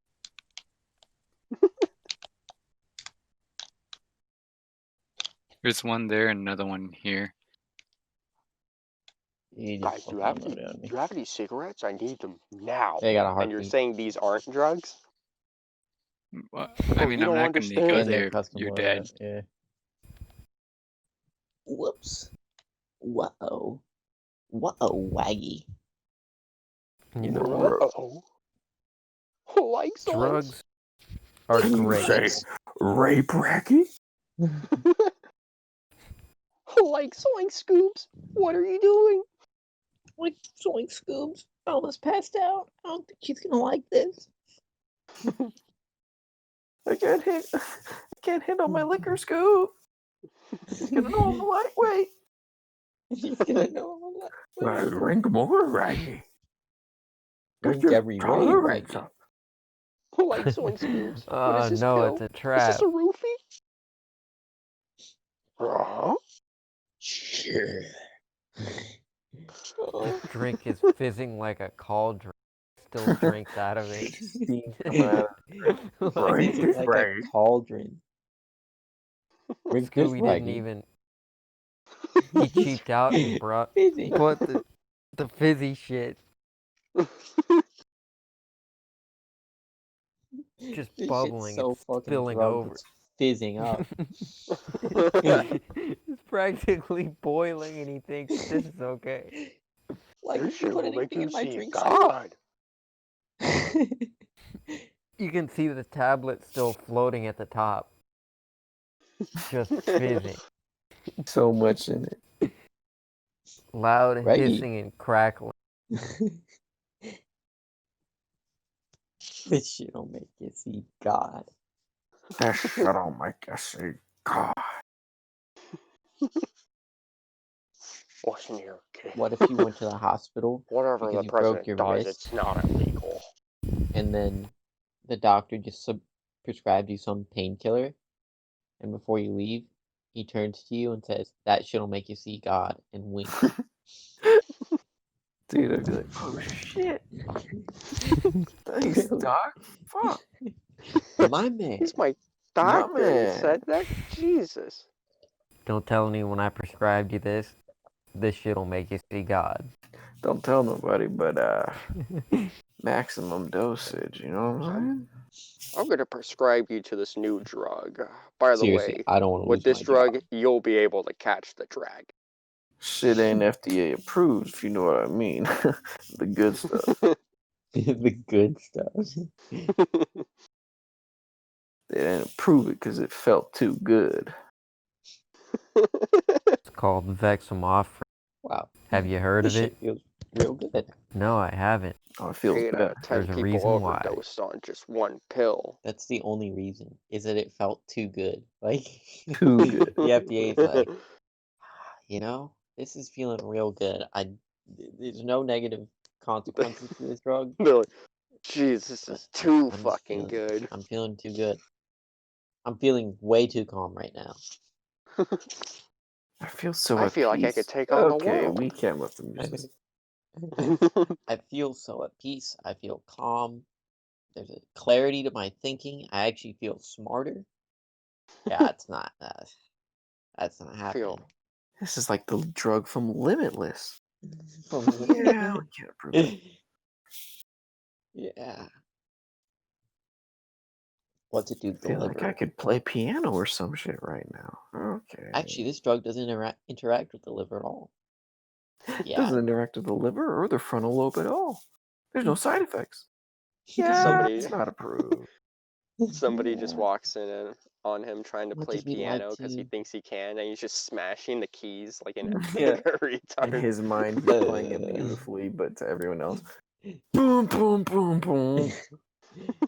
There's one there and another one here. He just Guys, fucking do unloaded on me. you have any cigarettes? I need them now. They got a And you're heartbeat. saying these aren't drugs? Well, Bro, I mean, you I'm don't not gonna understand. go And their there. custom You're loadout, dead. Yeah. Whoops. Whoa. Whoa, waggy. You know what? Uh-oh. Like songs. Drugs are great. Say, rape racket? Like Soink Scoops. What are you doing? Like Zoink Scoops. I almost passed out. I don't think she's gonna like this. I can't hit on my liquor scoop. It's gonna know I'm a lightweight. She's gonna know I'm like, Drink more, Raggy. Drink every way, tolerance Raggy. up. Like Soink Scoops. What is this No, pill? it's a Is trap. this a roofie? Huh? sure. Drink is fizzing like a cauldron. Still drinks out of it. Steam coming out of Like, Drink this like way. a cauldron. Drink this, Scooby didn't Raggy. even. He cheaped out and brought put the fizzy shit just This bubbling shit's so and fucking spilling drugged, over. it's fizzing up. It's practically boiling, and he thinks this is okay. Like, This shit put will make anything you in my see drink. God. You can see the tablet still floating at the top, just fizzing, So much in it. loud Reggie. hissing and crackling. This shit'll make you see God. That shit don't make you see God. What's in here, kid? What if you went to the hospital Whatever because the you broke president your does, wrist? it's not illegal. and then the doctor just prescribed you some painkiller, and before you leave, he turns to you and says, "That shit'll make you see God," and winks. Dude, I'd be like, oh shit. Thanks, Doc. Fuck. My man. He's my doctor. He man. said that? Jesus. Don't tell anyone I prescribed you this. This shit'll make you see God. Don't tell nobody, but maximum dosage, you know what I'm I'm gonna prescribe you to this new drug. By the Seriously, way, I don't want to with lose this my drug, job. you'll be able to catch the drag. saying? Shit ain't FDA approved, if you know what I mean. The good stuff. The good stuff. They didn't approve it because it felt too good. It's called Vexamofra. Wow. Have you heard This of shit it? feels real good. No, I haven't. Oh, it feels 8 out better. of 10 There's a people reason why. overdosed on just one pill. That's the only reason, is that it felt too good. Like, Too good. the FDA's like, you know, this is feeling real good. There's no negative consequences to this drug. They're like, jeez, this is too I'm just fucking feeling- good. I'm feeling too good. I'm feeling way too calm right now. I feel so I at feel like I peace. could take on the Okay, world. we can't let the music. I feel so at peace. I feel calm. There's a clarity to my thinking. I actually feel smarter. Yeah, it's not. That's not happening. This is like the drug from Limitless. From Yeah, we can't prove it. yeah. What's it do I to the feel like liver? I could play piano or some shit right now. Okay. Actually, this drug doesn't interact with the liver at all. It Yeah. doesn't interact with the liver or the frontal lobe at all. There's no side effects. Somebody- it's not approved. Somebody just walks in on him trying to What play does he like piano because he to- thinks he can, and he's just smashing the keys like an Yeah. retard. In his mind, he's playing it beautifully, but to everyone else, boom, boom, boom, boom.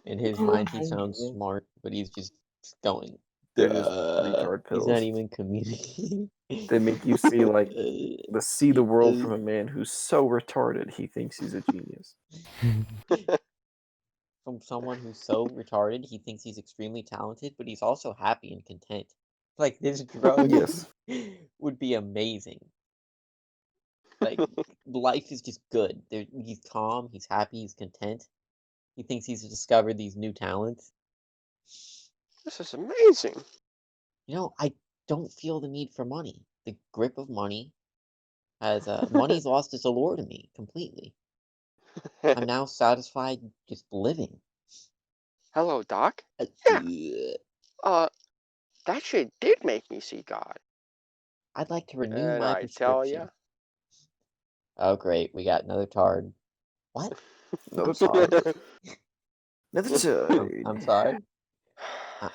In his mind, he sounds smart, but he's just going. They're just retard He's pills. not even communicating. They make you see like see the world from a man who's so retarded he thinks he's a genius. From someone who's so retarded, he thinks he's extremely talented, but he's also happy and content. Like this drug Yes. would be amazing. Like life is just good. He's calm, he's happy, he's content. He thinks he's discovered these new talents. This is amazing. You know, I don't feel the need for money. The grip of money has money's lost its allure to me completely. I'm now satisfied just living. Hello, Doc. Yeah. That shit did make me see God. I'd like to renew And my I tell prescription. ya. Oh, great. We got another tard. What? Another I'm sorry. Another I'm turd. sorry.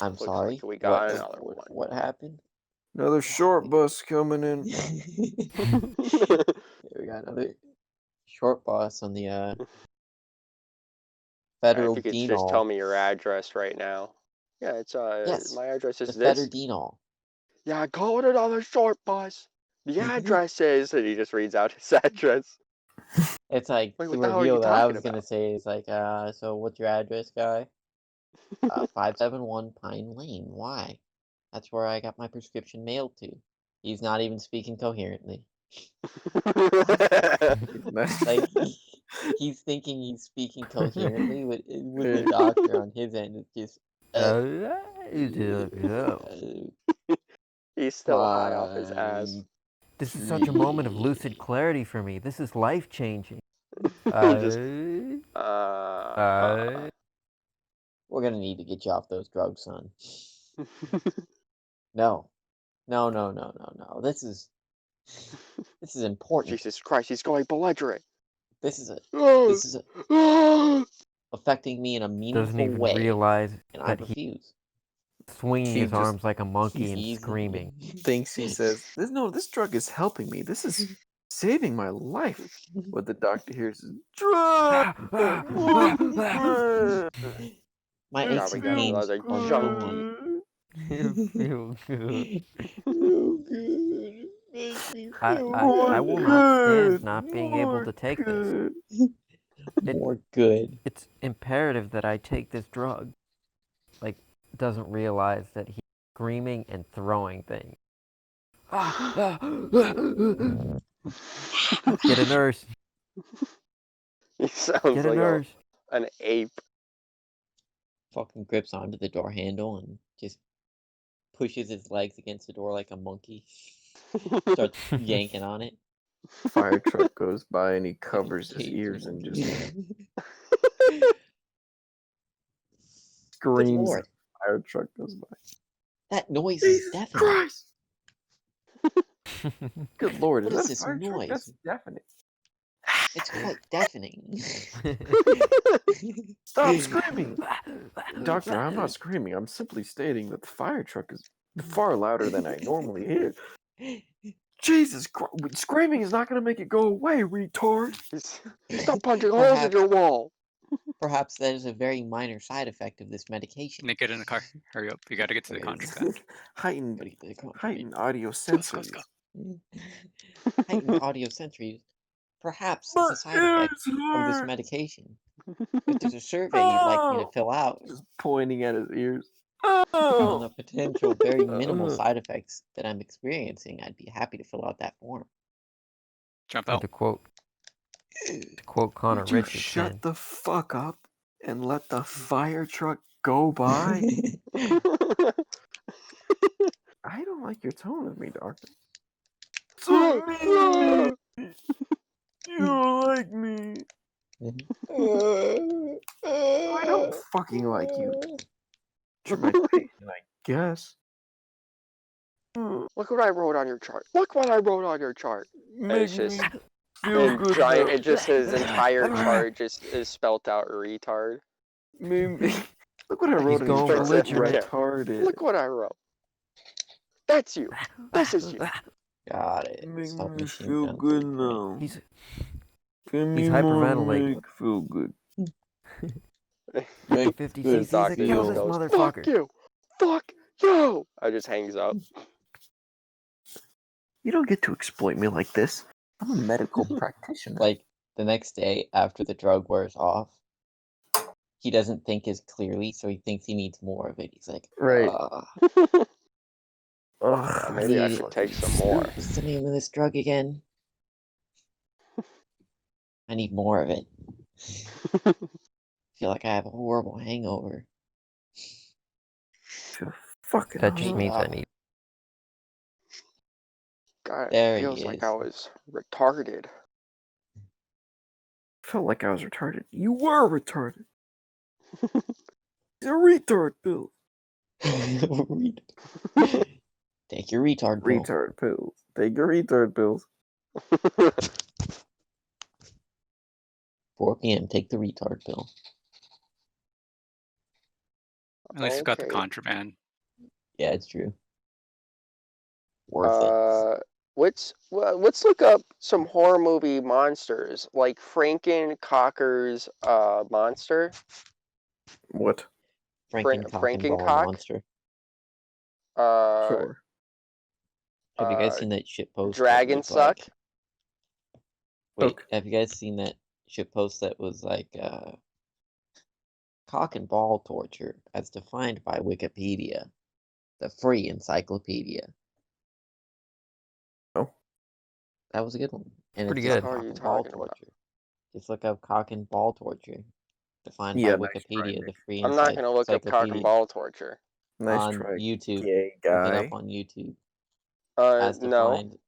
I'm Looks sorry. like we got What- another one. What happened? Another short bus coming in. We got another short bus on the If Federal you could just tell Denol. me your address right now. Yeah, it's Yes, my address is The this. Federdenol. Yeah, call it another short bus. The address is, and he just reads out his address. It's like Wait, the what the hell are you reveal that I talking was gonna about? say is like, so what's your address, guy? 571 Pine Lane. Why? That's where I got my prescription mailed to. He's not even speaking coherently. Like he's thinking he's speaking coherently with the doctor on his end. It's just He's still high off his ass. fine. This is such a moment of lucid clarity for me. This is life changing. Just- We're gonna need to get you off those drugs, son. No. This is important. Jesus Christ, he's going belligerent. This is Oh, affecting me in a meaningful Doesn't even way, realize and I that he refuse. swinging He his just- arms like a monkey and He's- screaming. Thinks he says, this drug is helping me. This is saving my life. What the doctor hears is, drug! My God, aches we and got pains another are junkie. gone. Feel good. Feel good. Make me I feel will good. not stand not being able to take this. More good. It's imperative that I take this drug. Like, doesn't realize that he's screaming and throwing things. Get a nurse. He sounds Get a like nurse. an ape. Fucking grips onto the door handle and just pushes his legs against the door like a monkey. Starts yanking on it. Fire truck goes by and he covers his ears and just Good screams. lord, Fire truck goes by. that noise is Jesus deafening. Christ! Good lord, What is is that a this fire truck? noise? That's deafening. It's quite deafening. Stop screaming! Doctor, I'm not screaming. I'm simply stating that the fire truck is far louder than I normally hear. Jesus Christ! Screaming is not going to make it go away, retard! Stop punching holes in your wall. Perhaps that is a very minor side effect of this medication. Nick, get in the car. Hurry up. We gotta get to the Okay. contract. heightened, Gotta get to the contract. heightened audio Let's sensory. go. Heightened audio sensory. perhaps it's a side effect of this medication. If there's a survey you'd like me to fill out Just pointing at his ears. on the potential very minimal Oh. side effects that I'm experiencing, I'd be happy to fill out that form. Jump And out. to quote Connor Would you Richardson, shut the fuck up and let the fire truck go by? I don't like your tone of me, Doctor. So mean. You don't like me. I don't fucking like you. You're my patient, I guess. Look what I wrote on your chart. Look what I wrote on your chart. Make it's just- me feel And good. giant, though. it just his entire chart just is spelt out retard. Maybe. Look what I He's wrote. going in your chart. belligerent. Retarded. Look what I wrote. That's you. This is you. Got it. Make Stop me machine feel gun good thing, right? now. he's Give me he's more hyperventilating. make feel good. Make 50 good cc's Doctor to kill just this goes, motherfucker. fuck you. Fuck you. I just hangs up. You don't get to exploit me like this. I'm a medical practitioner. Like the next day after the drug wears off, he doesn't think as clearly, so he thinks he needs more of it. He's like, Right. "Ah, Ugh, Maybe I need should it. take some more. What's the name of this drug again? I need more of it. Feel like I have a horrible hangover. fucking That just hell. means I need. God, There it he feels like is. I was retarded. Felt like I was retarded. You were retarded. He's a retard pill. Take your retard pill. Retard pills. Take your retard pills. 4 p.m. Take the retard pill. At least you got the Okay. contraband. Yeah, it's true. Worth it. Let's look up some horror movie monsters like Franken-Cocker's monster. What? Frankencock? Monster. Sure. Have you guys uh, seen that shit post? that Dragon was Suck. like- Wait, Okay. have you guys seen that shit post that was like cock and ball torture as defined by Wikipedia, the free encyclopedia? Oh. That was a good one. And Pretty it's just good. What are cock you and ball talking about? torture. Just look up cock and ball torture, defined Yeah, by nice try, Wikipedia, Nick. the free I'm not gonna look up cock and encyclopedia ball torture. Nice on try, YouTube. gay Look it guy. up on YouTube. As No. defined.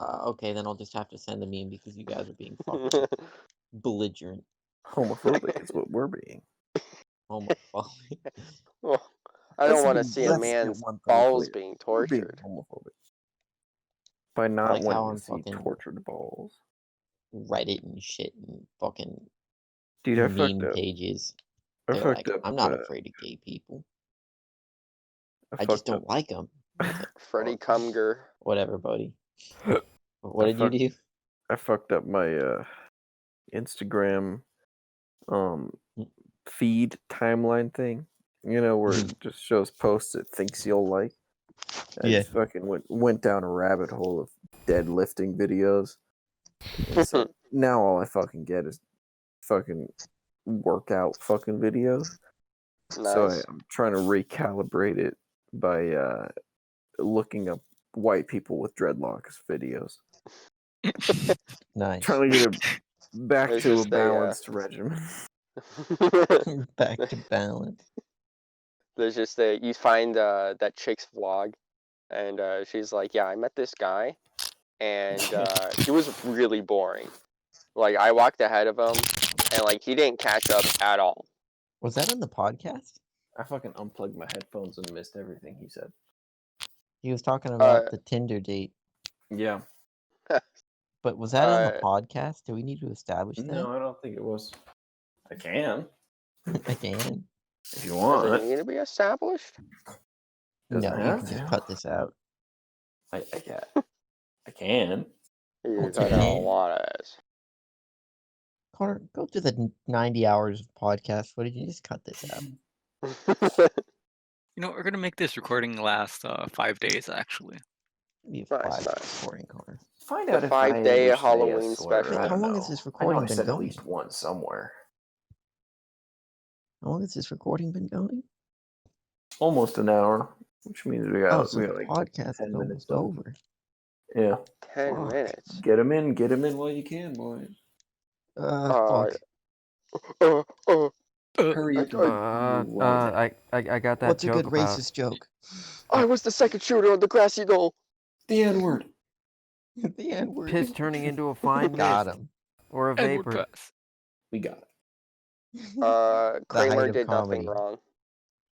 Okay, then I'll just have to send a meme because you guys are being fucking belligerent, Homophobic is what we're being. homophobic. Well, I don't Let's want to be- see a let's get man's one thing balls clear. being We're being tortured. homophobic. By not like how wanting I'm to see fucking- tortured balls. Reddit and shit and fucking Dude, I meme fucked up. pages. I They're fucked like, up. I'm not afraid of gay people. I fucked just up. don't like them. Freddie Cumger. Whatever, buddy. What did you fucked- do? I fucked up my Instagram feed timeline thing. You know, where it just shows posts it thinks you'll like. I Yeah. just fucking went down a rabbit hole of deadlifting videos. And so now all I fucking get is fucking workout fucking videos. So Nice. I'm trying to recalibrate it by looking up white people with dreadlocks videos. Nice. Trying to get it back It's to a just balanced regimen. Back to balance. There's just you find that chick's vlog, and she's like, yeah, I met this guy, and he was really boring. Like, I walked ahead of him, and like he didn't catch up at all. Was that in the podcast? I fucking unplugged my headphones and missed everything he said. He was talking about the Tinder date. Yeah. But was that on the Uh, podcast? Do we need to establish that? No, I don't think it was. I can Again? if you Does want. it need to be established? Doesn't No, you have can just to. cut this out. I can. I can. You What's cut your out a name? lot of this. Connor, go through the 90 hours of podcast footage and just cut this out. You know, we're gonna make this recording last 5 days actually. Be a Nice, five nice. recording, Connor. Find The out if I 5-day ever say a Halloween slur. special. I How don't long know. has this I know recording I been said at going? least one somewhere. How long has this recording been going? Almost an hour, which means we Oh, got so the like podcast 10 is minutes almost left. over. Yeah. 10 Fuck. minutes. Get them in while you can, boys. Fuck. Hurry up. I got that What's a joke good about. racist joke? I was the second shooter on the grassy knoll. The N-word. The N-word. Piss turning into a fine Got mist him. or a Edward vapor. Piss. We got it. The Kramer height of did comedy. nothing wrong.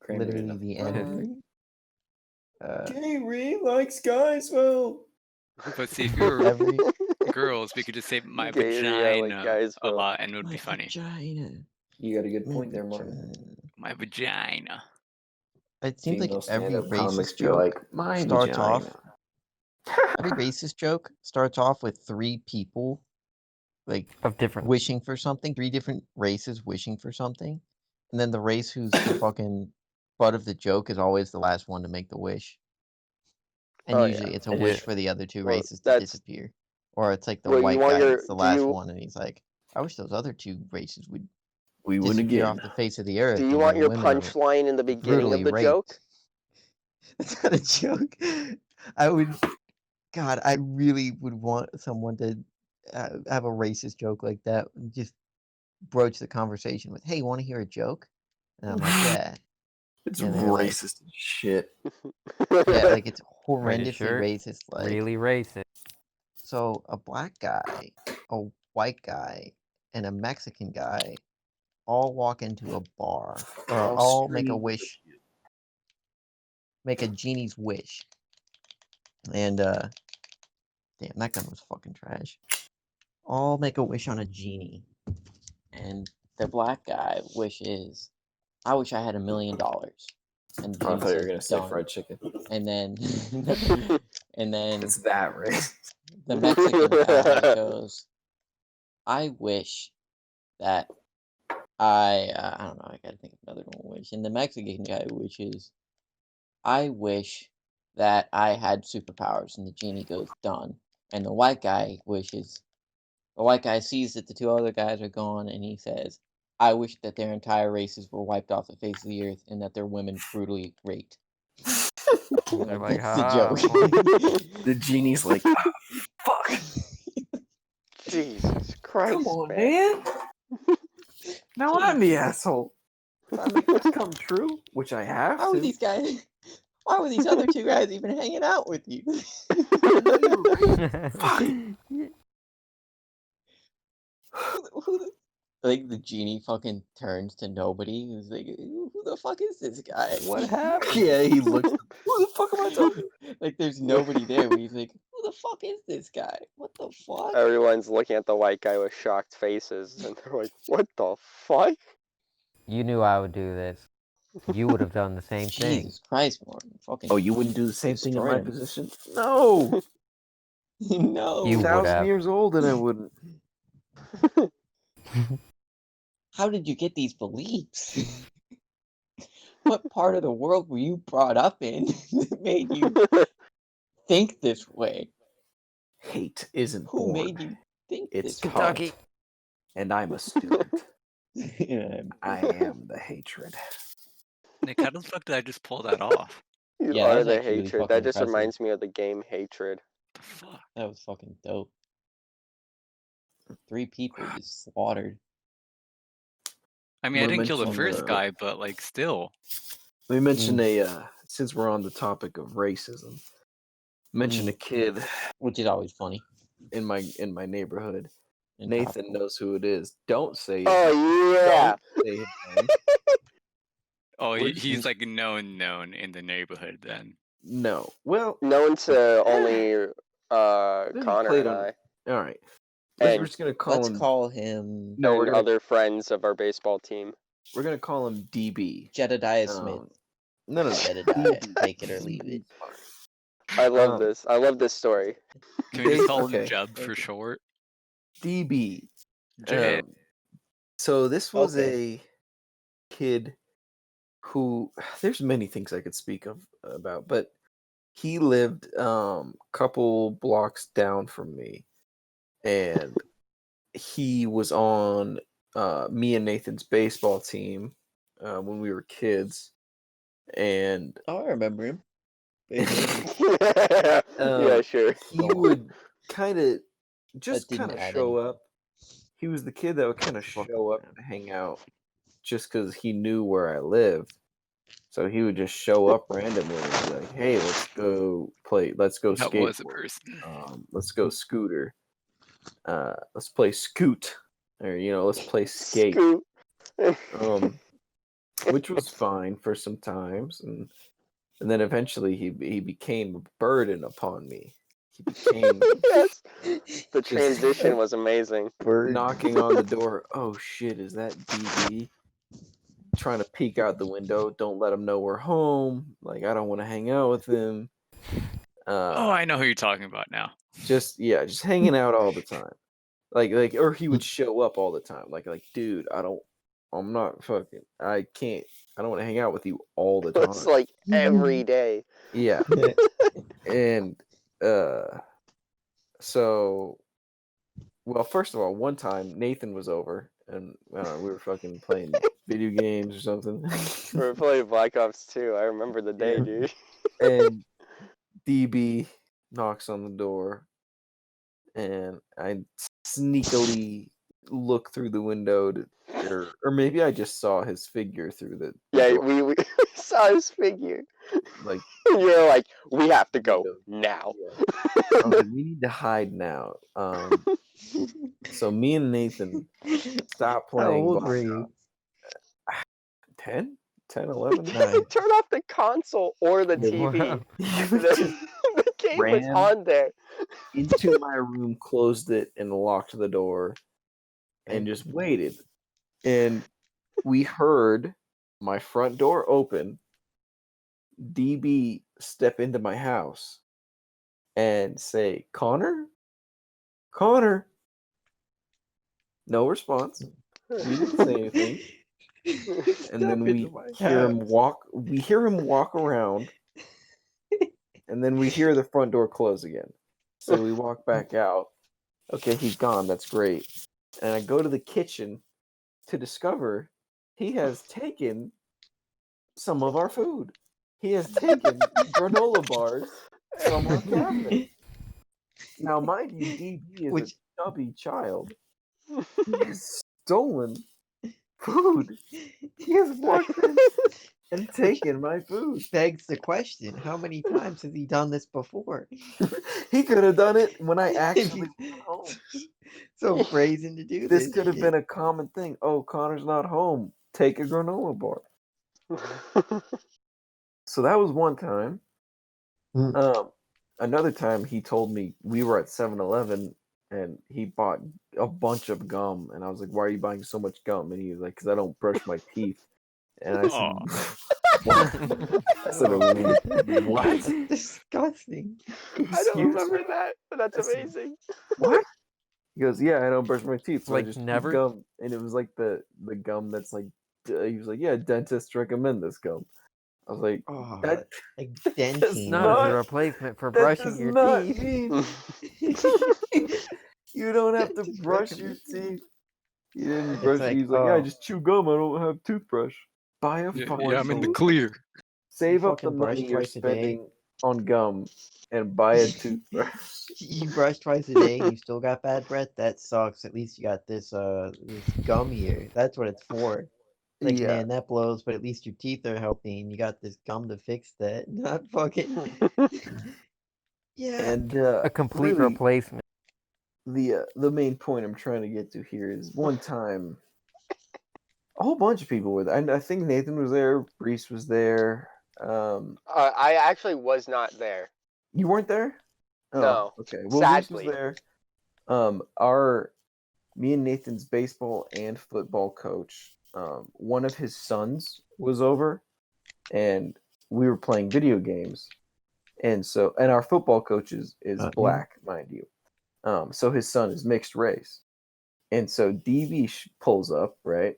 Kramer did Literally the nothing N-word. Gary likes guys. Well, But see, if you were Every girls, we could just say my Gay, yeah, like vagina guys, a bro. lot, and it would my be funny. vagina. you got a good My point there, Martin. vagina. My vagina. It seems like Female every stand-up comics racist be joke like, my starts vagina. off. Every racist joke starts off with three people, like Of different. wishing for something. Three different races wishing for something, and then the race who's the fucking butt of the joke is always the last one to make the wish. And Oh, usually yeah. it's a It wish is. for the other two Well, races to that's- disappear, or it's like the Well, you white want guy your- that's the do last you- one, and he's like, "I wish those other two races would We win disappear again. off the face of the earth." Do you and want then your women are punchline in the beginning of brutally the raped. joke? That's not a joke. I would, God, I really would want someone to have a racist joke like that and just broach the conversation with, "Hey, want to hear a joke?" And I'm like, "Yeah, It's and they're like- racist as shit. yeah," like it's horrendously sure? racist. Like, Really racist. so a black guy, a white guy, and a Mexican guy all walk into a bar, or all make a wish, make a genie's wish. And damn, that gun was fucking trash. All make a wish on a genie. And the black guy wishes, "I wish I had $1 million." And the I genie thought you were says, gonna say "Done." fried chicken. And then and then It's that racist. the Mexican guy goes, "I wish that I don't know, I gotta think of another one wish." And the Mexican guy wishes, "I wish that I had superpowers." And the genie goes, "Done." And the white guy wishes, the white guy sees that the two other guys are gone, and he says, "I wish that their entire races were wiped off the face of the earth and that their women brutally raped." They're like, That's the "Ha, joke. The genie's like, "Ah, fuck. Jesus Christ, Come on, man. Now I'm the asshole. If I make this come true, which I have How are to. these guys? Why were these other two guys even hanging out with you? Like the genie fucking turns to nobody. He's like, "Who the fuck is this guy? What happened?" Yeah, he looks. Who the fuck am I talking? Like there's nobody there. But he's like, "Who the fuck is this guy? What the fuck?" Everyone's looking at the white guy with shocked faces, and they're like, "What the fuck?" You knew I would do this. You would have done the same thing. Jesus Christ, Martin! Fucking Oh, you wouldn't do the same thing in my Destroyed him. position? No. no. You would 1,000 have. years old and I wouldn't. How did you get these beliefs? What part of the world were you brought up in that made you think this way? Hate isn't Who born. made you think It's this way? Kentucky. And I'm a student. Yeah, I am the hatred. Nick, how the fuck did I just pull that off? You Yeah, that are was the actually really hatred. fucking That just impressive. reminds me of the game Hatred. The fuck? that was fucking dope. 3 people just slaughtered. I mean, I Wanna didn't kill the mention, first guy, but like still. Let me mention since we're on the topic of racism, mention a kid Which is always funny. in my neighborhood. and Nathan topical. knows who it is. Don't say it. Oh yeah. Don't say his name. Oh, We're he's just- like known in the neighborhood then. No. Well, Known to only he Connor played and on- I, all right. And We're just gonna call Let's him. call him No, we're and gonna other friends of our baseball team. we're gonna call him DB. Jedediah Smith. No. Jedediah, take it or leave it. I love Um, this. I love this story. Can we just call okay. him Jeb for short? DB. Jeb. So this was Okay. a kid who there's many things I could speak of about, but he lived couple blocks down from me, and he was on me and Nathan's baseball team when we were kids, and Oh, I remember him. Yeah, sure. he would kind of just didn't kind of add show any. up. He was the kid that would kind of show up and hang out just because he knew where I lived. So he would just show up randomly and be like, "Hey, let's go play. Let's go That skateboard. was a person. Let's go scooter. Let's play scoot, or let's play skate." Scoot. Which was fine for some times, and then eventually he became a burden upon me. He became Yes. The transition was amazing. knocking on the door. Oh shit, is that DB? Trying to peek out the window. Don't let him know we're home. Like, I don't want to hang out with him. Oh, I know who you're talking about now. Just hanging out all the time. Like, or he would show up all the time. Like, dude, I'm not fucking. I can't. I don't want to hang out with you all the time. It's like every day. Yeah. And so, well, first of all, one time Nathan was over and we were fucking playing video games or something. We were playing Black Ops 2. I remember the day, Yeah. dude. And DB knocks on the door, and I sneakily look through the window or maybe I just saw his figure through the Yeah, door. we saw his figure. Like, You're like, we have to go now. I was like, we need to hide now. So me and Nathan stopped playing. How old Black were you? Ops. 10, 11? Turn off the console or the TV. The game was ran on there. into my room, closed it, and locked the door, and just waited. And we heard my front door open, DB step into my house, and say, "Connor? Connor?" No response. We didn't say anything. And then we hear him walk. We hear him walk around, and then we hear the front door close again. So we walk back out. Okay, he's gone. That's great. And I go to the kitchen to discover he has taken some of our food. He has taken granola bars from our cabinet. Now, mind you, DB is a chubby child. He has stolen food. He has walked in and taken my food. Begs the question: how many times has he done this before? He could have done it when I actually went home. So brazen to do this. This could have been a common thing. Oh, Connor's not home. Take a granola bar. So that was one time. Another time he told me we were at 7-Eleven and he bought a bunch of gum, and I was like, "Why are you buying so much gum?" And he was like, "Because I don't brush my teeth." And I said, "What?" I said, "What?" Disgusting. I don't Excuse remember me? that, but that's I said, amazing. What? He goes, "Yeah, I don't brush my teeth, so I Like, just eat never? gum." And it was like the gum that's like, he was like, "Yeah, dentists recommend this gum." I was like, Oh, "That like does dentine. No, not- it's a replacement for that brushing does your not teeth. mean you don't have to Dentist brush your recommend- teeth." He didn't It's brush. like, He's like, "Yeah, I oh. just chew gum. I don't have toothbrush." Buy a Yeah, fucking yeah, I'm in the toothbrush. clear. Save up the fucking brush money you're twice a day. spending on gum and buy a toothbrush. You brush twice a day and you still got bad breath? That sucks. At least you got this gum here. That's what it's for. Like, Yeah. man, that blows, but at least your teeth are healthy and you got this gum to fix that. Not fucking. Yeah. And A complete really, replacement. the main point I'm trying to get to here is one time a whole bunch of people were there. And I think Nathan was there, Reese was there. I actually was not there. You weren't there? Oh, No, okay. Well, Reese sadly. was there. Me and Nathan's baseball and football coach, one of his sons was over, and we were playing video games. And our football coach is black, mind you. So his son is mixed race. And so DB pulls up, right?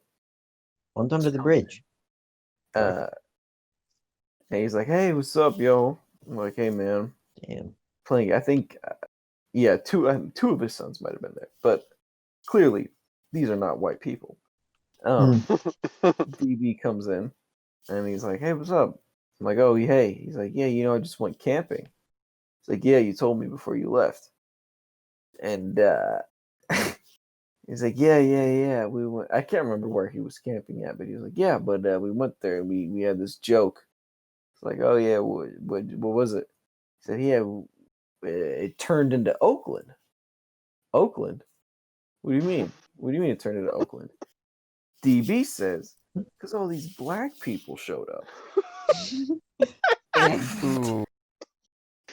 One's under the bridge. And he's like, "Hey, what's up, yo?" I'm like, hey man, Damn. playing. I think, yeah, two of his sons might have been there, but clearly these are not white people. DB comes in and he's like, hey, what's up? I'm like, oh, hey. He's like, yeah, I just went camping. It's like, yeah, you told me before you left. And he's like, yeah. We went. I can't remember where he was camping at, but he was like, yeah, but we went there and we had this joke. It's like, oh yeah, what was it? He said, yeah, it turned into Oakland. Oakland? What do you mean? What do you mean it turned into Oakland? DB says, because all these black people showed up. Ooh.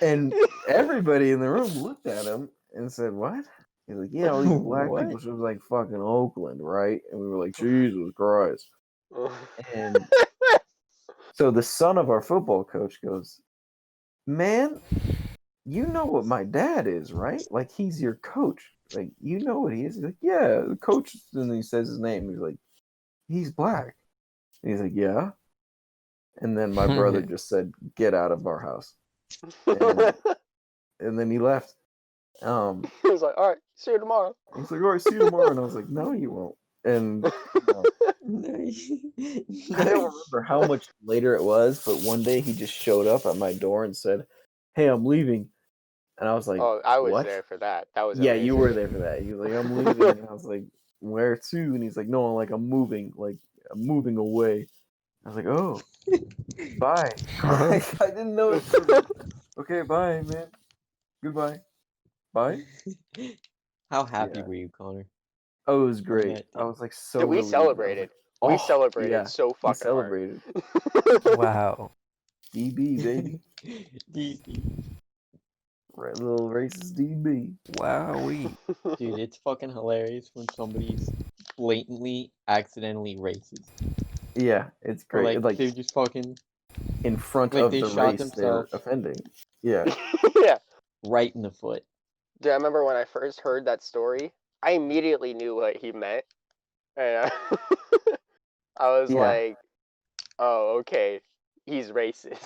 And everybody in the room looked at him and said, what? He's like, yeah, all these black What? people showed up like fucking Oakland, right? And we were like, Jesus Christ. And so the son of our football coach goes, man, you know what my dad is, right? Like, he's your coach. Like, you know what he is? He's like, yeah, the coach. And he says his name. He's like, he's black. And he's like, yeah. And then my brother just said, get out of our house. And then he left. He was like, all right, see you tomorrow. He's like, all right, see you tomorrow. And I was like, no, you won't. And I don't remember how much later it was, but one day he just showed up at my door and said, hey, I'm leaving. And I was like, Oh, I was what? there for that. That was Yeah, amazing. you were there for that. He was like, I'm leaving. And I was like, where to? And he's like, no, like I'm moving away. I was like, oh, bye. I didn't know it. Okay, bye, man. Goodbye. Bye. How happy Yeah. were you, Connor? Oh, it was that great. day? I was like so Dude, we relieved. I was celebrated. like, We oh, celebrated yeah, so we fucking celebrated. hard. Wow. DB, baby. Right, little racist DB. Wowee. Dude, it's fucking hilarious when somebody's blatantly accidentally racist. Yeah, it's Or great. like they're just fucking in front like of they the shot race they're themselves offending. Yeah. Yeah. right in the foot. Dude, I remember when I first heard that story, I immediately knew what he meant. And I was Yeah. like, oh, okay. He's racist.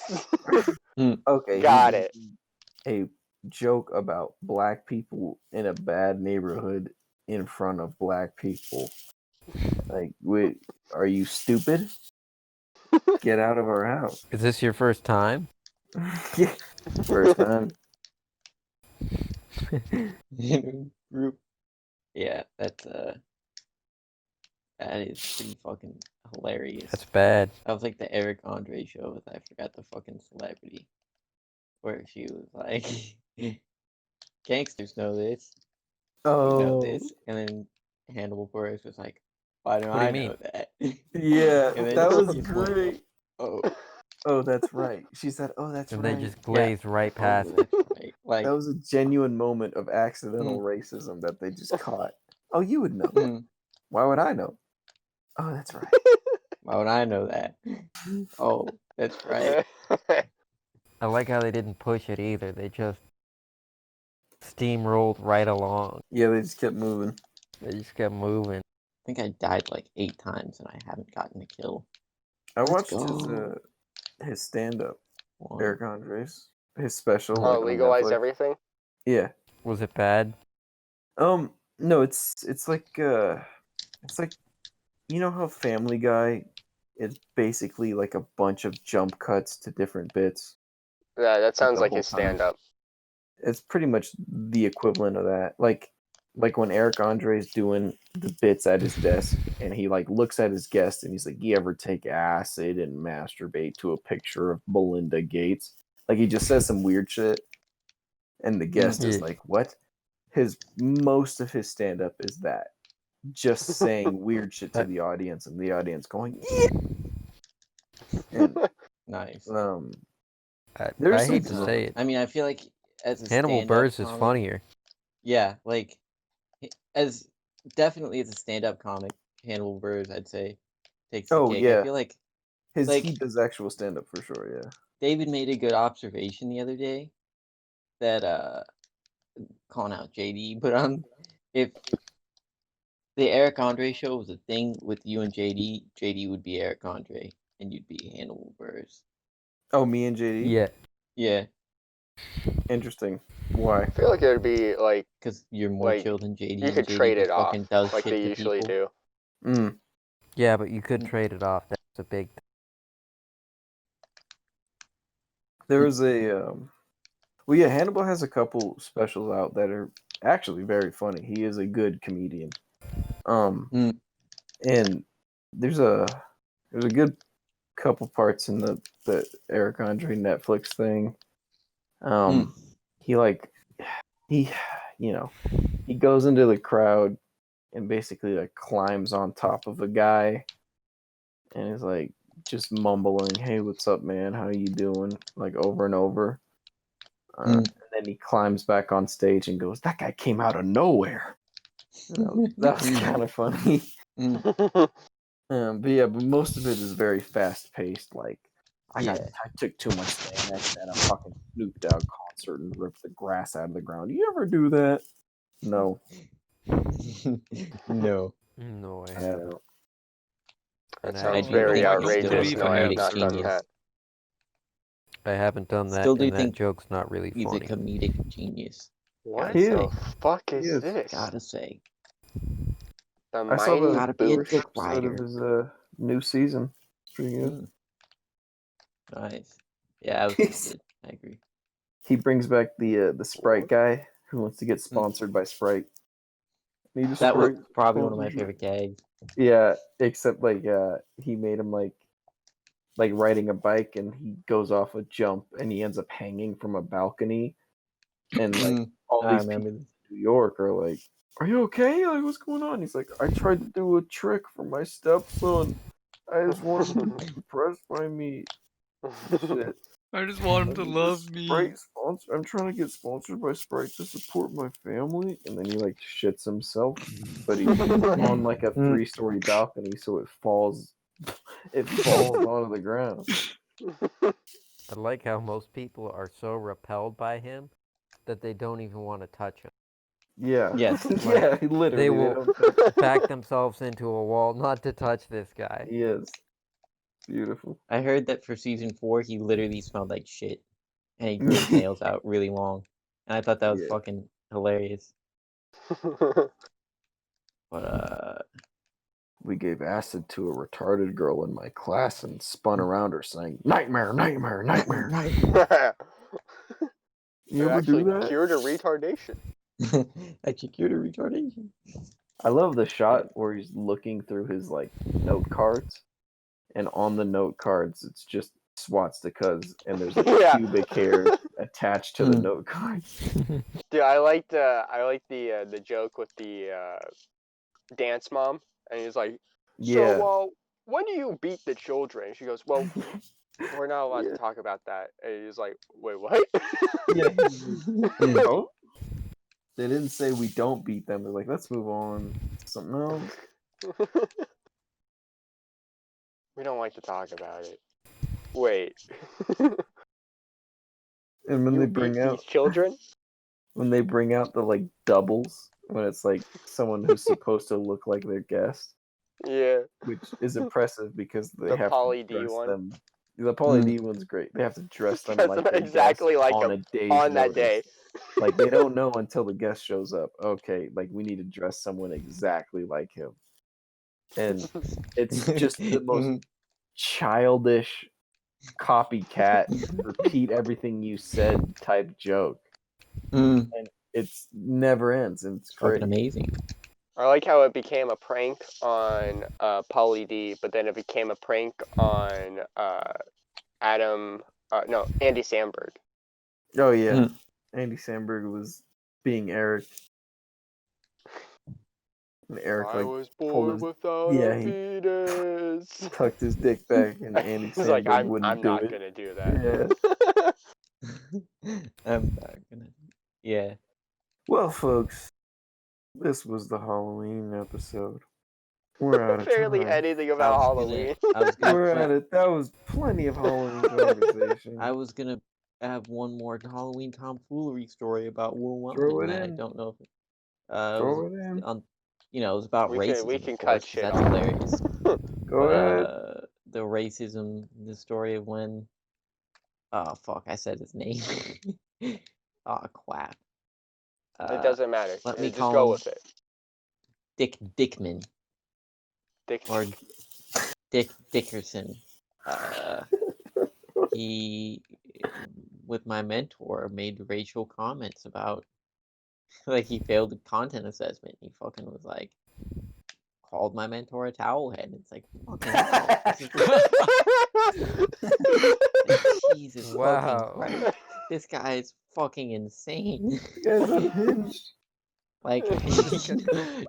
Okay. Got it. A joke about black people in a bad neighborhood in front of black people. Like, wait, are you stupid? Get out of our house. Is this your first time? Yeah. First time. Group. Yeah, that is pretty fucking hilarious. That's bad. That was like the Eric Andre show with I forgot the fucking celebrity. Where she was like gangsters know this. You know Oh, this. And then Hannibal Buress was like, why don't What do you I mean? know that? yeah, And then that was she's like, great. oh, Oh, that's right. She said, "Oh, that's And right." they just glazed right oh, past it. that's right. Like, That was a genuine moment of accidental racism that they just caught. Oh, you would know. mm, Why would I know? Oh, that's right. why would I know that? Oh, that's right. I like how they didn't push it either. They just steamrolled right along. Yeah, they just kept moving. They just kept moving. I think I died like 8 times and I haven't gotten a kill. I Let's watched go. his stand-up, One. Eric Andres, his special. Oh, like, on legalize Netflix. everything? Yeah. Was it bad? No, it's like you know how Family Guy is basically like a bunch of jump cuts to different bits. Yeah, that sounds the like whole his time. stand-up. It's pretty much the equivalent of that. Like when Eric Andre's doing the bits at his desk and he like looks at his guest and he's like, you ever take acid and masturbate to a picture of Belinda Gates? Like he just says some weird shit and the guest is Yeah. like, what? Most of his stand up is that. Just saying weird shit to the audience and the audience going, yeah. And Nice. there's I hate some to say it. I mean, I feel like as a Hannibal stand-up Buress is comic- funnier. Yeah, like as definitely as a stand-up comic, Hannibal Buress, I'd say, takes the Oh, cake. yeah. I feel like he does actual stand up for sure, yeah. David made a good observation the other day that calling out JD, but if the Eric Andre show was a thing with you and JD, JD would be Eric Andre and you'd be Hannibal Buress. Oh, me and JD? Yeah. Yeah, Interesting. Why? I feel like it would be like Because you're more Like, chill than JD. you and could JD trade just it off fucking does like shit they to usually people. do. Mm. Yeah, but you could trade it off. That's a big. There was a well, yeah, Hannibal has a couple specials out that are actually very funny. He is a good comedian. Mm. And there's a good couple parts in the Eric Andre Netflix thing. He like he he goes into the crowd and basically like climbs on top of a guy and is like just mumbling, "Hey, what's up, man? How you doing?" Like over and over. And then he climbs back on stage and goes, "That guy came out of nowhere." That was kind of funny. But most of it is very fast paced. Like I took too much Xanax at a fucking Snoop Dogg concert and ripped the grass out of the ground. You ever do that? No, No. No, I I haven't. don't. That And I sounds actually very don't I like don't outrageous. believe No, I I have have not done genius. that. I haven't done that, Still do and that think joke's not really He's funny. a comedic genius. What He the is. fuck He is is. this? Gotta say. The I saw the mighty Gotta be a boosh. dick episode of rider. his new season. It's pretty good. Mm. Nice. Yeah, that was good. I agree. He brings back the Sprite guy who wants to get sponsored by Sprite. Need a That was Sprite probably one of my sponsorship. favorite gags. Yeah, except like he made him like riding a bike and he goes off a jump and he ends up hanging from a balcony and like all I these remember people this. in New York are like, "Are you okay? Like what's going on?" He's like, "I tried to do a trick for my stepson. I just wanted him to be impressed by me." Shit. I just want him I to need love this me. Sprite sponsor. I'm trying to get sponsored by Sprite to support my family, and then he like shits himself, but he's on like a 3-story balcony, so it falls onto the ground. I like how most people are so repelled by him that they don't even want to touch him. Yeah. Yes. Yeah, literally. They will don't touch- back themselves into a wall not to touch this guy. He is beautiful. I heard that for season 4, he literally smelled like shit, and he grew his nails out really long, and I thought that was Yeah. fucking hilarious. But We gave acid to a retarded girl in my class and spun around her saying, "Nightmare, nightmare, nightmare, nightmare." You It ever actually do that? cured her retardation. actually cured a retardation. I love the shot where he's looking through his like note cards, and on the note cards it's just swastikas, and there's like Yeah. pubic hair attached to the note cards. Dude, I liked the joke with the dance mom, and he's like, Yeah. "So, when do you beat the children?" And she goes, "Well, we're not allowed Yeah. to talk about that." And he's like, "Wait, what?" Yeah. Oh? They didn't say we don't beat them. They're like, let's move on to something else. We don't like to talk about it. Wait. And when You they beat bring out these children? the like doubles, when it's like someone who's supposed to look like their guest, Yeah. which is impressive because they The have Pauly to D dress one. them. The Pauly D one's great. They have to dress them Dress like them their exactly guest like on him a day's on that notice. day. Like they don't know until the guest shows up. Okay, like we need to dress someone exactly like him. And it's just the most childish copycat, repeat everything you said type joke. And it's never ends, and it's great. Fucking amazing. I like how it became a prank on Pauly D, but then it became a prank on Andy Samberg. Oh yeah, Andy Samberg was being Eric. And Eric I like was pulled born his without a penis. tucked his dick back, and Andy He's like, Samberg wouldn't I'm do not it. gonna do that. Yeah. I'm not gonna. Yeah. Well, folks, this was the Halloween episode. We're out of Barely time. anything about I was Halloween. gonna We're at it. That was plenty of Halloween conversation. I was gonna have one more Halloween tomfoolery story about Will Throw Wellington. it I in. don't know if it Throw it in. it was about We racism. can of cut course, 'cause shit that's off. hilarious. Go ahead. The racism, the story of when Oh fuck! I said his name. Oh crap. It doesn't matter. Let me Just call go him with it. Dick Dickman Dick. or Dick Dickerson. He, with my mentor, made racial comments about like he failed the content assessment. He fucking was like called my mentor a towel head. It's like fucking hell. Jesus fucking Wow. Christ. This guy is fucking insane. Guys, unhinged. Like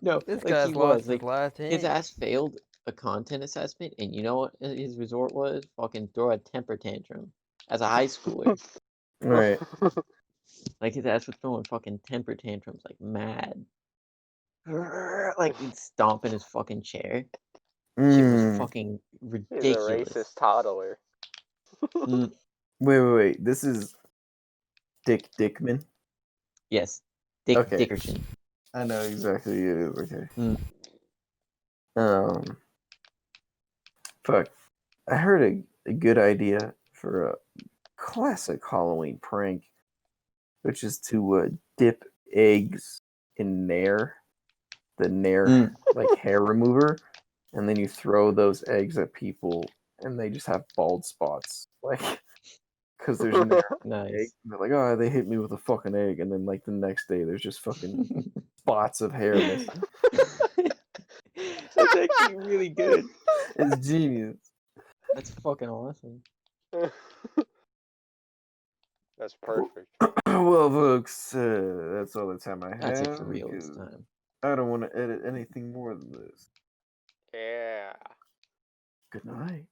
no, This like guy's he lost was like his last his hinge. ass failed a content assessment, and you know what his resort was? Fucking throw a temper tantrum as a high schooler. Right. Like his ass was throwing fucking temper tantrums like mad. Like he'd stomp in his fucking chair. Shit was fucking He's a ridiculous. racist toddler. Mm, Wait. This is Dick Dickman. yes, Dick Okay. Dickerson. I know exactly who it is. Okay. Mm. Fuck. I heard a good idea for a classic Halloween prank, which is to dip eggs in Nair, the Nair like hair remover, and then you throw those eggs at people, and they just have bald spots, like because there's Nair egg. Nice. They're like, oh, they hit me with a fucking egg, and then like the next day, there's just fucking spots of hair missing. That's actually really good. It's genius. That's fucking awesome. That's perfect. Well, folks, that's all the time I That's it have for real this because time. I don't want to edit anything more than this. Yeah. Good night.